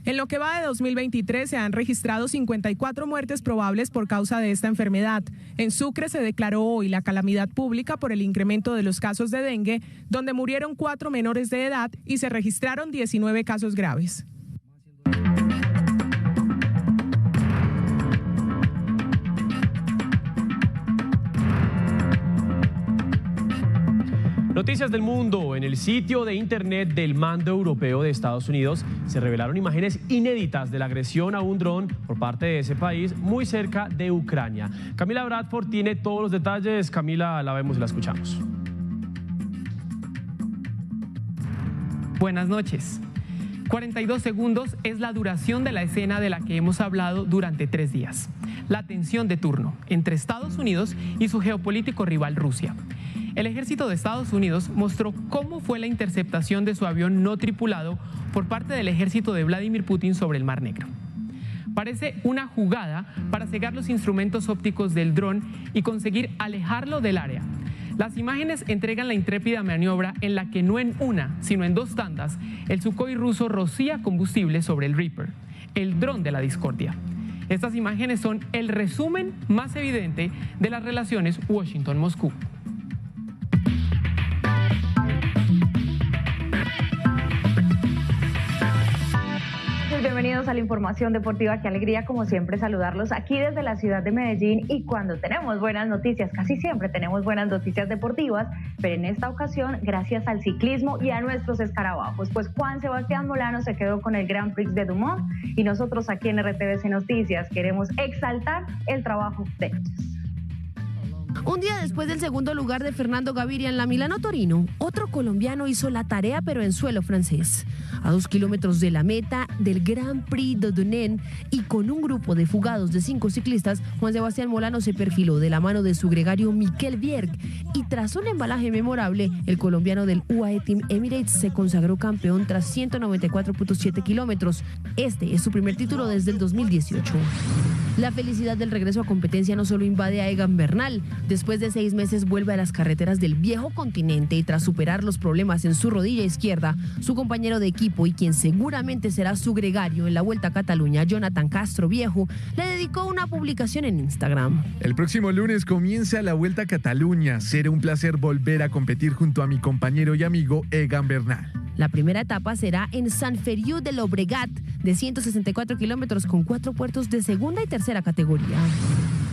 En lo que va de 2023 se han registrado 54 muertes probables por causa de esta enfermedad. En Sucre se declaró hoy la calamidad pública por el incremento de los casos de dengue, donde murieron 4 menores de edad y se registraron 19 casos graves. noticias del mundo, en el sitio de internet del Mando Europeo de Estados Unidos se revelaron imágenes inéditas de la agresión a un dron por parte de ese país muy cerca de Ucrania. Camila Bradford tiene todos los detalles. Camila, la vemos y la escuchamos. Buenas noches. 42 segundos es la duración de la escena de la que hemos hablado durante 3 días. La tensión de turno entre Estados Unidos y su geopolítico rival Rusia. El ejército de Estados Unidos mostró cómo fue la interceptación de su avión no tripulado por parte del ejército de Vladimir Putin sobre el Mar Negro. Parece una jugada para cegar los instrumentos ópticos del dron y conseguir alejarlo del área. Las imágenes entregan la intrépida maniobra en la que no en una, sino en 2 tandas, el Sukhoi ruso rocía combustible sobre el Reaper, el dron de la discordia. Estas imágenes son el resumen más evidente de las relaciones Washington-Moscú. Bienvenidos a la información deportiva. Qué alegría, como siempre, saludarlos aquí desde la ciudad de Medellín. Y cuando tenemos buenas noticias, casi siempre tenemos buenas noticias deportivas, pero en esta ocasión, gracias al ciclismo y a nuestros escarabajos, pues Juan Sebastián Molano se quedó con el Grand Prix de Dumont y nosotros aquí en RTVC Noticias queremos exaltar el trabajo de ellos. Un día después del segundo lugar de Fernando Gaviria en la Milano-Torino, otro colombiano hizo la tarea pero en suelo francés. A 2 kilómetros de la meta del Grand Prix de Dunenne y con un grupo de fugados de 5 ciclistas, Juan Sebastián Molano se perfiló de la mano de su gregario Mikel Bjerg y tras un embalaje memorable, el colombiano del UAE Team Emirates se consagró campeón tras 194.7 kilómetros. Este es su primer título desde el 2018. La felicidad del regreso a competencia no solo invade a Egan Bernal. Después de 6 meses vuelve a las carreteras del viejo continente y tras superar los problemas en su rodilla izquierda, su compañero de equipo y quien seguramente será su gregario en la Vuelta a Cataluña, Jonathan Castro Viejo, le dedicó una publicación en Instagram. El próximo lunes comienza la Vuelta a Cataluña. Será un placer volver a competir junto a mi compañero y amigo Egan Bernal. La primera etapa será en Sant Feliu de Llobregat, de 164 kilómetros con 4 puertos de segunda y tercera categoría.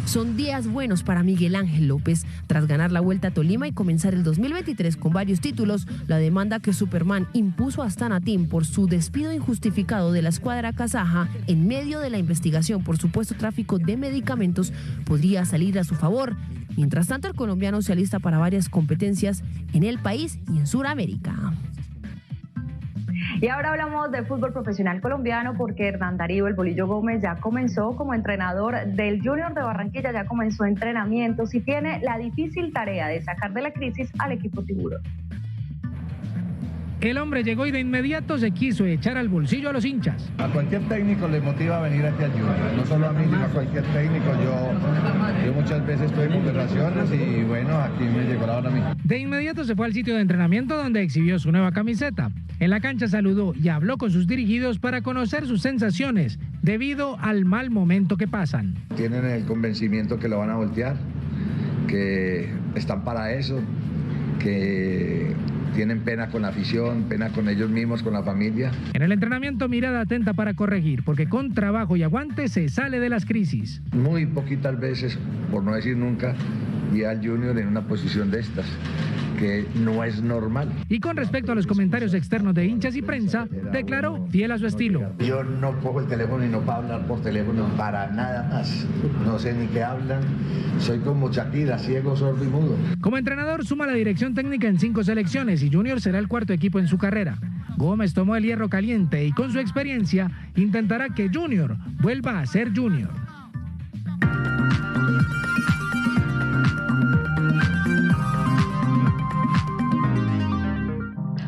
Son días buenos para Miguel Ángel López. Tras ganar la Vuelta a Tolima y comenzar el 2023 con varios títulos, la demanda que Superman impuso a Astana Team por su despido injustificado de la escuadra kazaja en medio de la investigación por supuesto tráfico de medicamentos podría salir a su favor. Mientras tanto, el colombiano se alista para varias competencias en el país y en Sudamérica. Y ahora hablamos de fútbol profesional colombiano porque Hernán Darío El Bolillo Gómez ya comenzó como entrenador del Junior de Barranquilla, ya comenzó entrenamientos y tiene la difícil tarea de sacar de la crisis al equipo tiburón. El hombre llegó y de inmediato se quiso echar al bolsillo a los hinchas. A cualquier técnico le motiva a venir aquí al Junior, no solo a mí, sino a cualquier técnico. Yo muchas veces estoy en conversaciones y bueno, aquí me llegó la hora a mí. De inmediato se fue al sitio de entrenamiento donde exhibió su nueva camiseta. En la cancha saludó y habló con sus dirigidos para conocer sus sensaciones debido al mal momento que pasan. Tienen el convencimiento que lo van a voltear, que están para eso, que tienen pena con la afición, pena con ellos mismos, con la familia. En el entrenamiento, mirada atenta para corregir, porque con trabajo y aguante se sale de las crisis. Muy poquitas veces, por no decir nunca, vi al Junior en una posición de estas, que no es normal. Y con respecto a los comentarios externos de hinchas y prensa, declaró fiel a su estilo. Yo no cojo el teléfono y no para hablar por teléfono para nada más. No sé ni qué hablan. Soy como Shakira, ciego, sordo y mudo. Como entrenador suma la dirección técnica en 5 selecciones y Junior será el 4º equipo en su carrera. Gómez tomó el hierro caliente y con su experiencia intentará que Junior vuelva a ser Junior.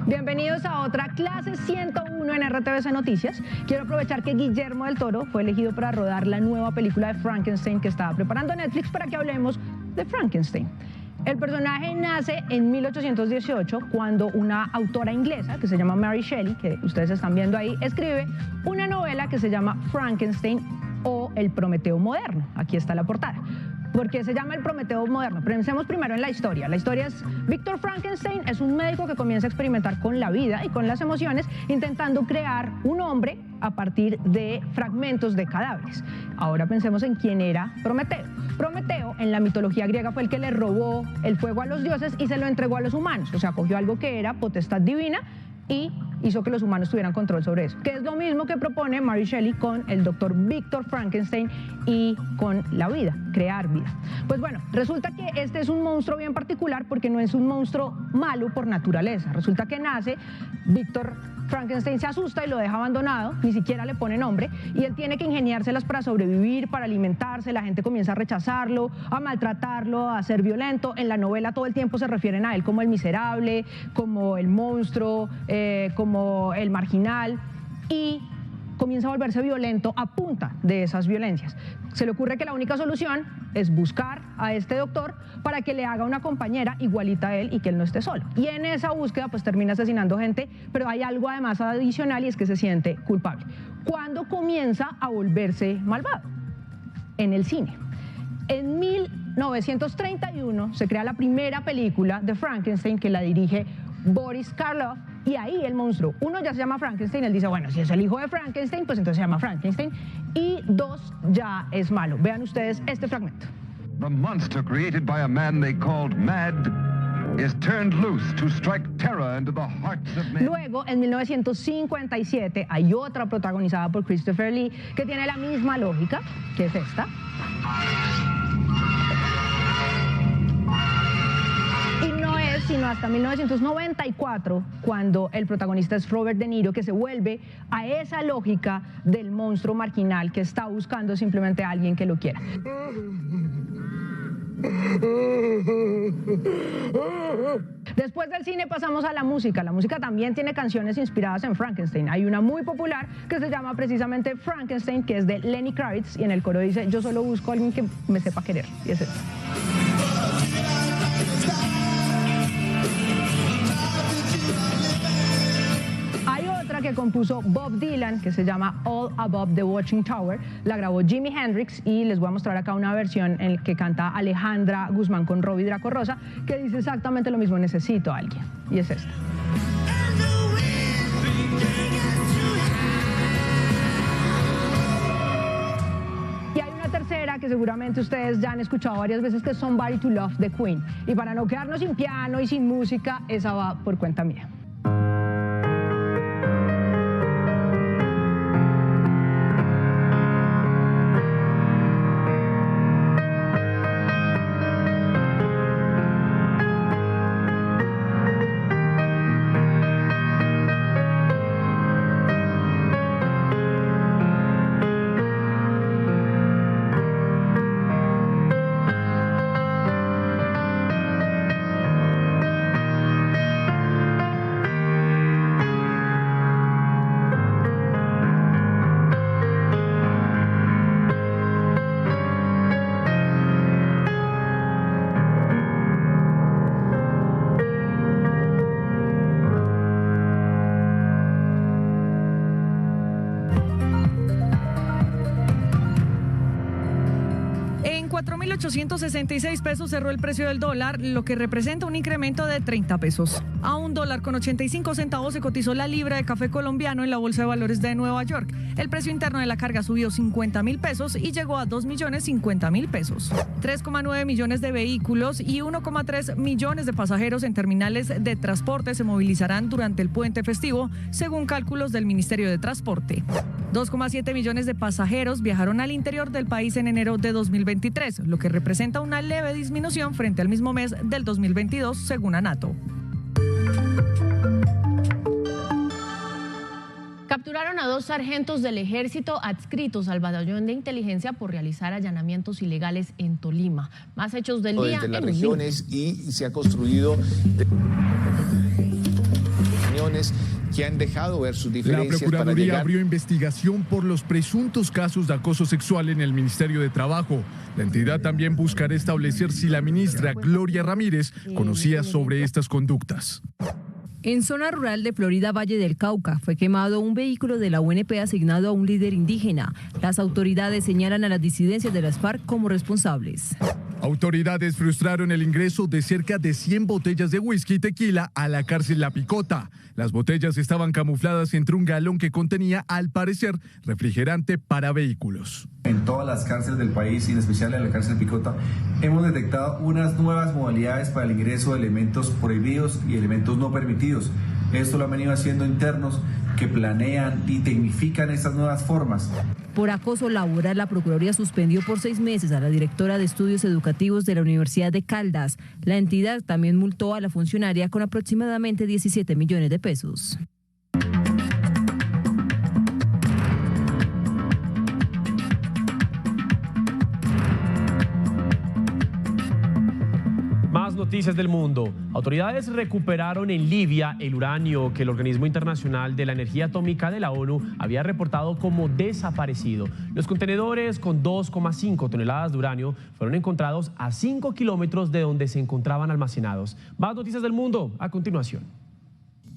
Bienvenidos a otra clase 101 en RTVC Noticias. Quiero aprovechar que Guillermo del Toro fue elegido para rodar la nueva película de Frankenstein que estaba preparando Netflix para que hablemos de Frankenstein. El personaje nace en 1818 cuando una autora inglesa que se llama Mary Shelley, que ustedes están viendo ahí, escribe una novela que se llama Frankenstein o El Prometeo Moderno. Aquí está la portada. ¿Por qué se llama El Prometeo Moderno? Pensemos primero en la historia. La historia es Víctor Frankenstein, es un médico que comienza a experimentar con la vida y con las emociones, intentando crear un hombre a partir de fragmentos de cadáveres. Ahora pensemos en quién era Prometeo. Prometeo, en la mitología griega, fue el que le robó el fuego a los dioses y se lo entregó a los humanos. O sea, cogió algo que era potestad divina y hizo que los humanos tuvieran control sobre eso, que es lo mismo que propone Mary Shelley con el doctor Víctor Frankenstein y con la vida, crear vida. Pues bueno, resulta que este es un monstruo bien particular porque no es un monstruo malo por naturaleza. Resulta que nace, Víctor Frankenstein se asusta y lo deja abandonado, ni siquiera le pone nombre, y él tiene que ingeniárselas para sobrevivir, para alimentarse. La gente comienza a rechazarlo, a maltratarlo, a ser violento. En la novela todo el tiempo se refieren a él como el miserable, como el monstruo, como el marginal, y comienza a volverse violento a punta de esas violencias. Se le ocurre que la única solución es buscar a este doctor para que le haga una compañera igualita a él y que él no esté solo. Y en esa búsqueda pues termina asesinando gente, pero hay algo además adicional y es que se siente culpable. ¿Cuándo comienza a volverse malvado? En el cine. En 1931 se crea la primera película de Frankenstein que la dirige Boris Karloff, y ahí el monstruo, uno, ya se llama Frankenstein, él dice, bueno, si es el hijo de Frankenstein, pues entonces se llama Frankenstein, y dos, ya es malo. Vean ustedes este fragmento. The monster created by a man they called Mad is turned loose to strike terror into the hearts of men. Luego, en 1957, hay otra protagonizada por Christopher Lee que tiene la misma lógica, que es esta. Sino hasta 1994, cuando el protagonista es Robert De Niro, que se vuelve a esa lógica del monstruo marginal que está buscando simplemente a alguien que lo quiera. Después del cine pasamos a la música. La música también tiene canciones inspiradas en Frankenstein. Hay una muy popular que se llama precisamente Frankenstein, que es de Lenny Kravitz, y en el coro dice, yo solo busco a alguien que me sepa querer. Y es eso. Que compuso Bob Dylan, que se llama All Above the Watching Tower, la grabó Jimi Hendrix, y les voy a mostrar acá una versión en la que canta Alejandra Guzmán con Robbie Draco Rosa, que dice exactamente lo mismo, necesito a alguien, y es esta. Y hay una tercera que seguramente ustedes ya han escuchado varias veces, que es Somebody to Love de Queen, y para no quedarnos sin piano y sin música, esa va por cuenta mía. En 4.866 pesos cerró el precio del dólar, lo que representa un incremento de 30 pesos. A $1.85 se cotizó la libra de café colombiano en la Bolsa de Valores de Nueva York. El precio interno de la carga subió 50.000 pesos y llegó a 2.050.000 pesos. 3,9 millones de vehículos y 1,3 millones de pasajeros en terminales de transporte se movilizarán durante el puente festivo, según cálculos del Ministerio de Transporte. 2,7 millones de pasajeros viajaron al interior del país en enero de 2023, lo que representa una leve disminución frente al mismo mes del 2022, según ANATO. Capturaron a 2 sargentos del ejército adscritos al batallón de inteligencia por realizar allanamientos ilegales en Tolima. Más hechos del día entre las en regiones y se ha construido reuniones que han dejado ver sus diferencias. La Procuraduría abrió investigación por los presuntos casos de acoso sexual en el Ministerio de Trabajo. La entidad también buscará establecer si la ministra Gloria Ramírez conocía sobre estas conductas. En zona rural de Florida, Valle del Cauca, fue quemado un vehículo de la UNP asignado a un líder indígena. Las autoridades señalan a las disidencias de las FARC como responsables. Autoridades frustraron el ingreso de cerca de 100 botellas de whisky y tequila a la cárcel La Picota. Las botellas estaban camufladas entre un galón que contenía, al parecer, refrigerante para vehículos. En todas las cárceles del país, y en especial en la cárcel Picota, hemos detectado unas nuevas modalidades para el ingreso de elementos prohibidos y elementos no permitidos. Esto lo han venido haciendo internos que planean y tecnifican estas nuevas formas. Por acoso laboral, la Procuraduría suspendió por 6 meses a la directora de Estudios Educativos de la Universidad de Caldas. La entidad también multó a la funcionaria con aproximadamente 17 millones de pesos. Más noticias del mundo. Autoridades recuperaron en Libia el uranio que el Organismo Internacional de la Energía Atómica de la ONU había reportado como desaparecido. Los contenedores con 2,5 toneladas de uranio fueron encontrados a 5 kilómetros de donde se encontraban almacenados. Más noticias del mundo a continuación.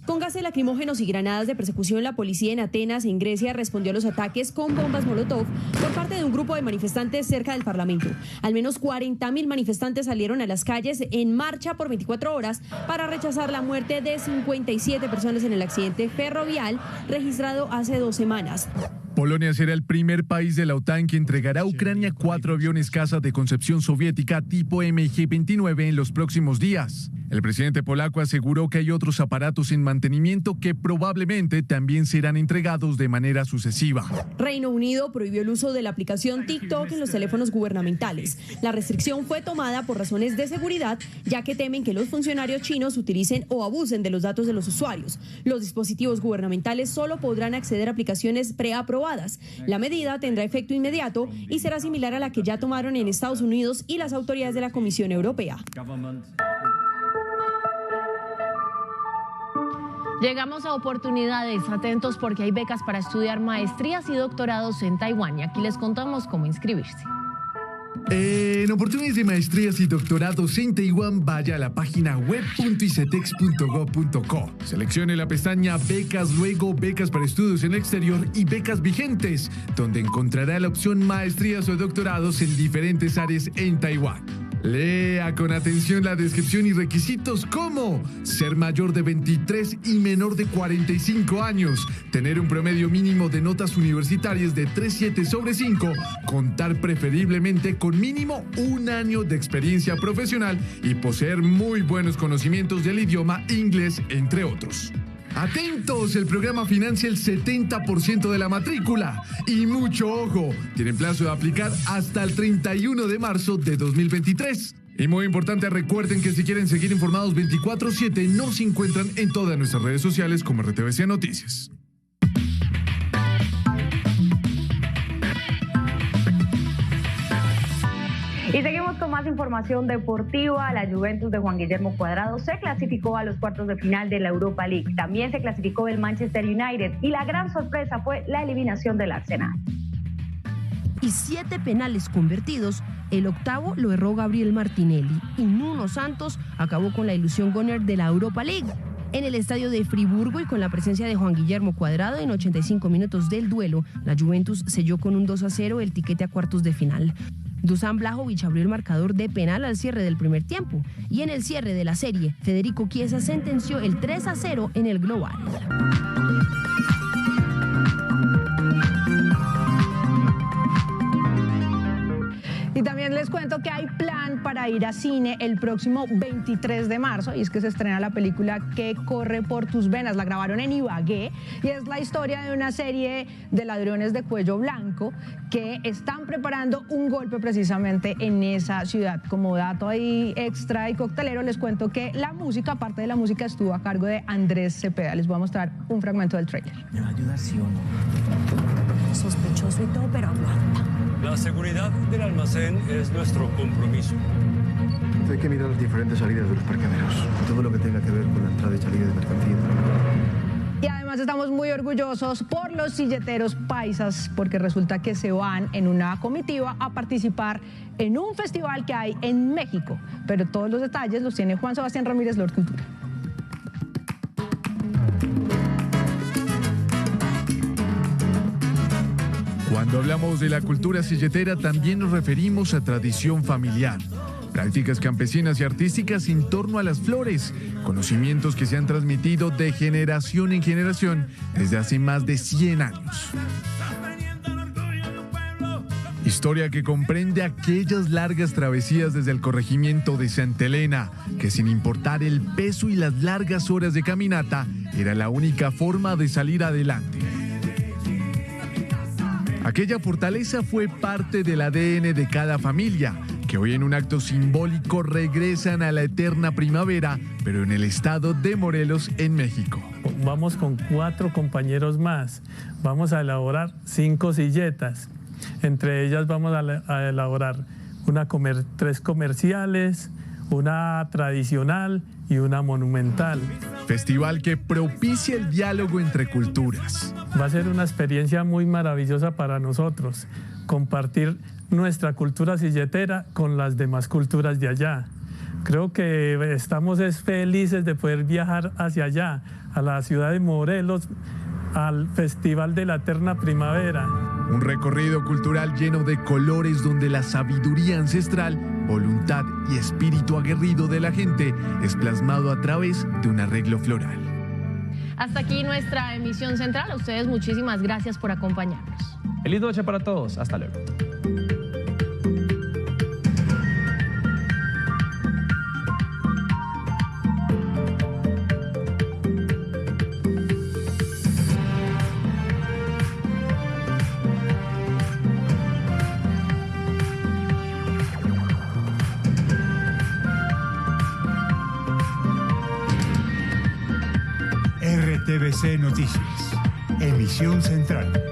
Con gases lacrimógenos y granadas de persecución, la policía en Atenas, en Grecia, respondió a los ataques con bombas Molotov por parte de un grupo de manifestantes cerca del Parlamento. Al menos 40.000 manifestantes salieron a las calles en marcha por 24 horas para rechazar la muerte de 57 personas en el accidente ferroviario registrado hace 2 semanas. Polonia será el primer país de la OTAN que entregará a Ucrania 4 aviones caza de concepción soviética tipo MiG-29 en los próximos días. El presidente polaco aseguró que hay otros aparatos en mantenimiento que probablemente también serán entregados de manera sucesiva. Reino Unido prohibió el uso de la aplicación TikTok en los teléfonos gubernamentales. La restricción fue tomada por razones de seguridad, ya que temen que los funcionarios chinos utilicen o abusen de los datos de los usuarios. Los dispositivos gubernamentales solo podrán acceder a aplicaciones preaprobadas. La medida tendrá efecto inmediato y será similar a la que ya tomaron en Estados Unidos y las autoridades de la Comisión Europea. Llegamos a oportunidades, atentos porque hay becas para estudiar maestrías y doctorados en Taiwán y aquí les contamos cómo inscribirse. En oportunidades de maestrías y doctorados en Taiwán, vaya a la página web.icetex.gov.co. Seleccione la pestaña Becas, luego Becas para estudios en el exterior y Becas vigentes, donde encontrará la opción Maestrías o doctorados en diferentes áreas en Taiwán. Lea con atención la descripción y requisitos como ser mayor de 23 y menor de 45 años, tener un promedio mínimo de notas universitarias de 3.7 sobre 5, contar preferiblemente con mínimo 1 año de experiencia profesional y poseer muy buenos conocimientos del idioma inglés, entre otros. Atentos, el programa financia el 70% de la matrícula. Y mucho ojo, tienen plazo de aplicar hasta el 31 de marzo de 2023. Y muy importante, recuerden que si quieren seguir informados 24/7, nos encuentran en todas nuestras redes sociales como RTVC Noticias. Y seguimos con más información deportiva. La Juventus de Juan Guillermo Cuadrado se clasificó a los cuartos de final de la Europa League. También se clasificó el Manchester United y la gran sorpresa fue la eliminación del Arsenal. Y 7 penales convertidos, el octavo lo erró Gabriel Martinelli y Nuno Santos acabó con la ilusión goner de la Europa League. En el estadio de Friburgo y con la presencia de Juan Guillermo Cuadrado en 85 minutos del duelo, la Juventus selló con un 2-0 el tiquete a cuartos de final. Dusan Vlahovic abrió el marcador de penal al cierre del primer tiempo y en el cierre de la serie, Federico Chiesa sentenció el 3-0 en el global. Y también les cuento que hay plan para ir a cine el próximo 23 de marzo y es que se estrena la película Que corre por tus venas. La grabaron en Ibagué y es la historia de una serie de ladrones de cuello blanco que están preparando un golpe precisamente en esa ciudad. Como dato ahí extra y coctelero, les cuento que la música, aparte de la música, estuvo a cargo de Andrés Cepeda. Les voy a mostrar un fragmento del tráiler. ¿Me va a ayudar, sí o no? Sospechoso y todo, pero aguanta. La seguridad del almacén es nuestro compromiso. Hay que mirar las diferentes salidas de los parqueaderos. Todo lo que tenga que ver con la entrada y salida de mercancías. Y además estamos muy orgullosos por los silleteros paisas, porque resulta que se van en una comitiva a participar en un festival que hay en México. Pero todos los detalles los tiene Juan Sebastián Ramírez, Lord Cultura. Cuando hablamos de la cultura silletera también nos referimos a tradición familiar, prácticas campesinas y artísticas en torno a las flores, conocimientos que se han transmitido de generación en generación desde hace más de 100 años. Historia que comprende aquellas largas travesías desde el corregimiento de Santa Elena, que sin importar el peso y las largas horas de caminata, era la única forma de salir adelante. Aquella fortaleza fue parte del ADN de cada familia, que hoy en un acto simbólico regresan a la eterna primavera, pero en el estado de Morelos, en México. Vamos con 4 compañeros más, vamos a elaborar 5 silletas. Entre ellas vamos a elaborar 3 comerciales, una tradicional y una monumental. Festival que propicia el diálogo entre culturas. Va a ser una experiencia muy maravillosa para nosotros, compartir nuestra cultura silletera con las demás culturas de allá. Creo que estamos felices de poder viajar hacia allá, a la ciudad de Morelos, al Festival de la Eterna Primavera. Un recorrido cultural lleno de colores donde la sabiduría ancestral, voluntad y espíritu aguerrido de la gente es plasmado a través de un arreglo floral. Hasta aquí nuestra emisión central. A ustedes muchísimas gracias por acompañarnos. Feliz noche para todos. Hasta luego. RTVC Noticias, emisión central.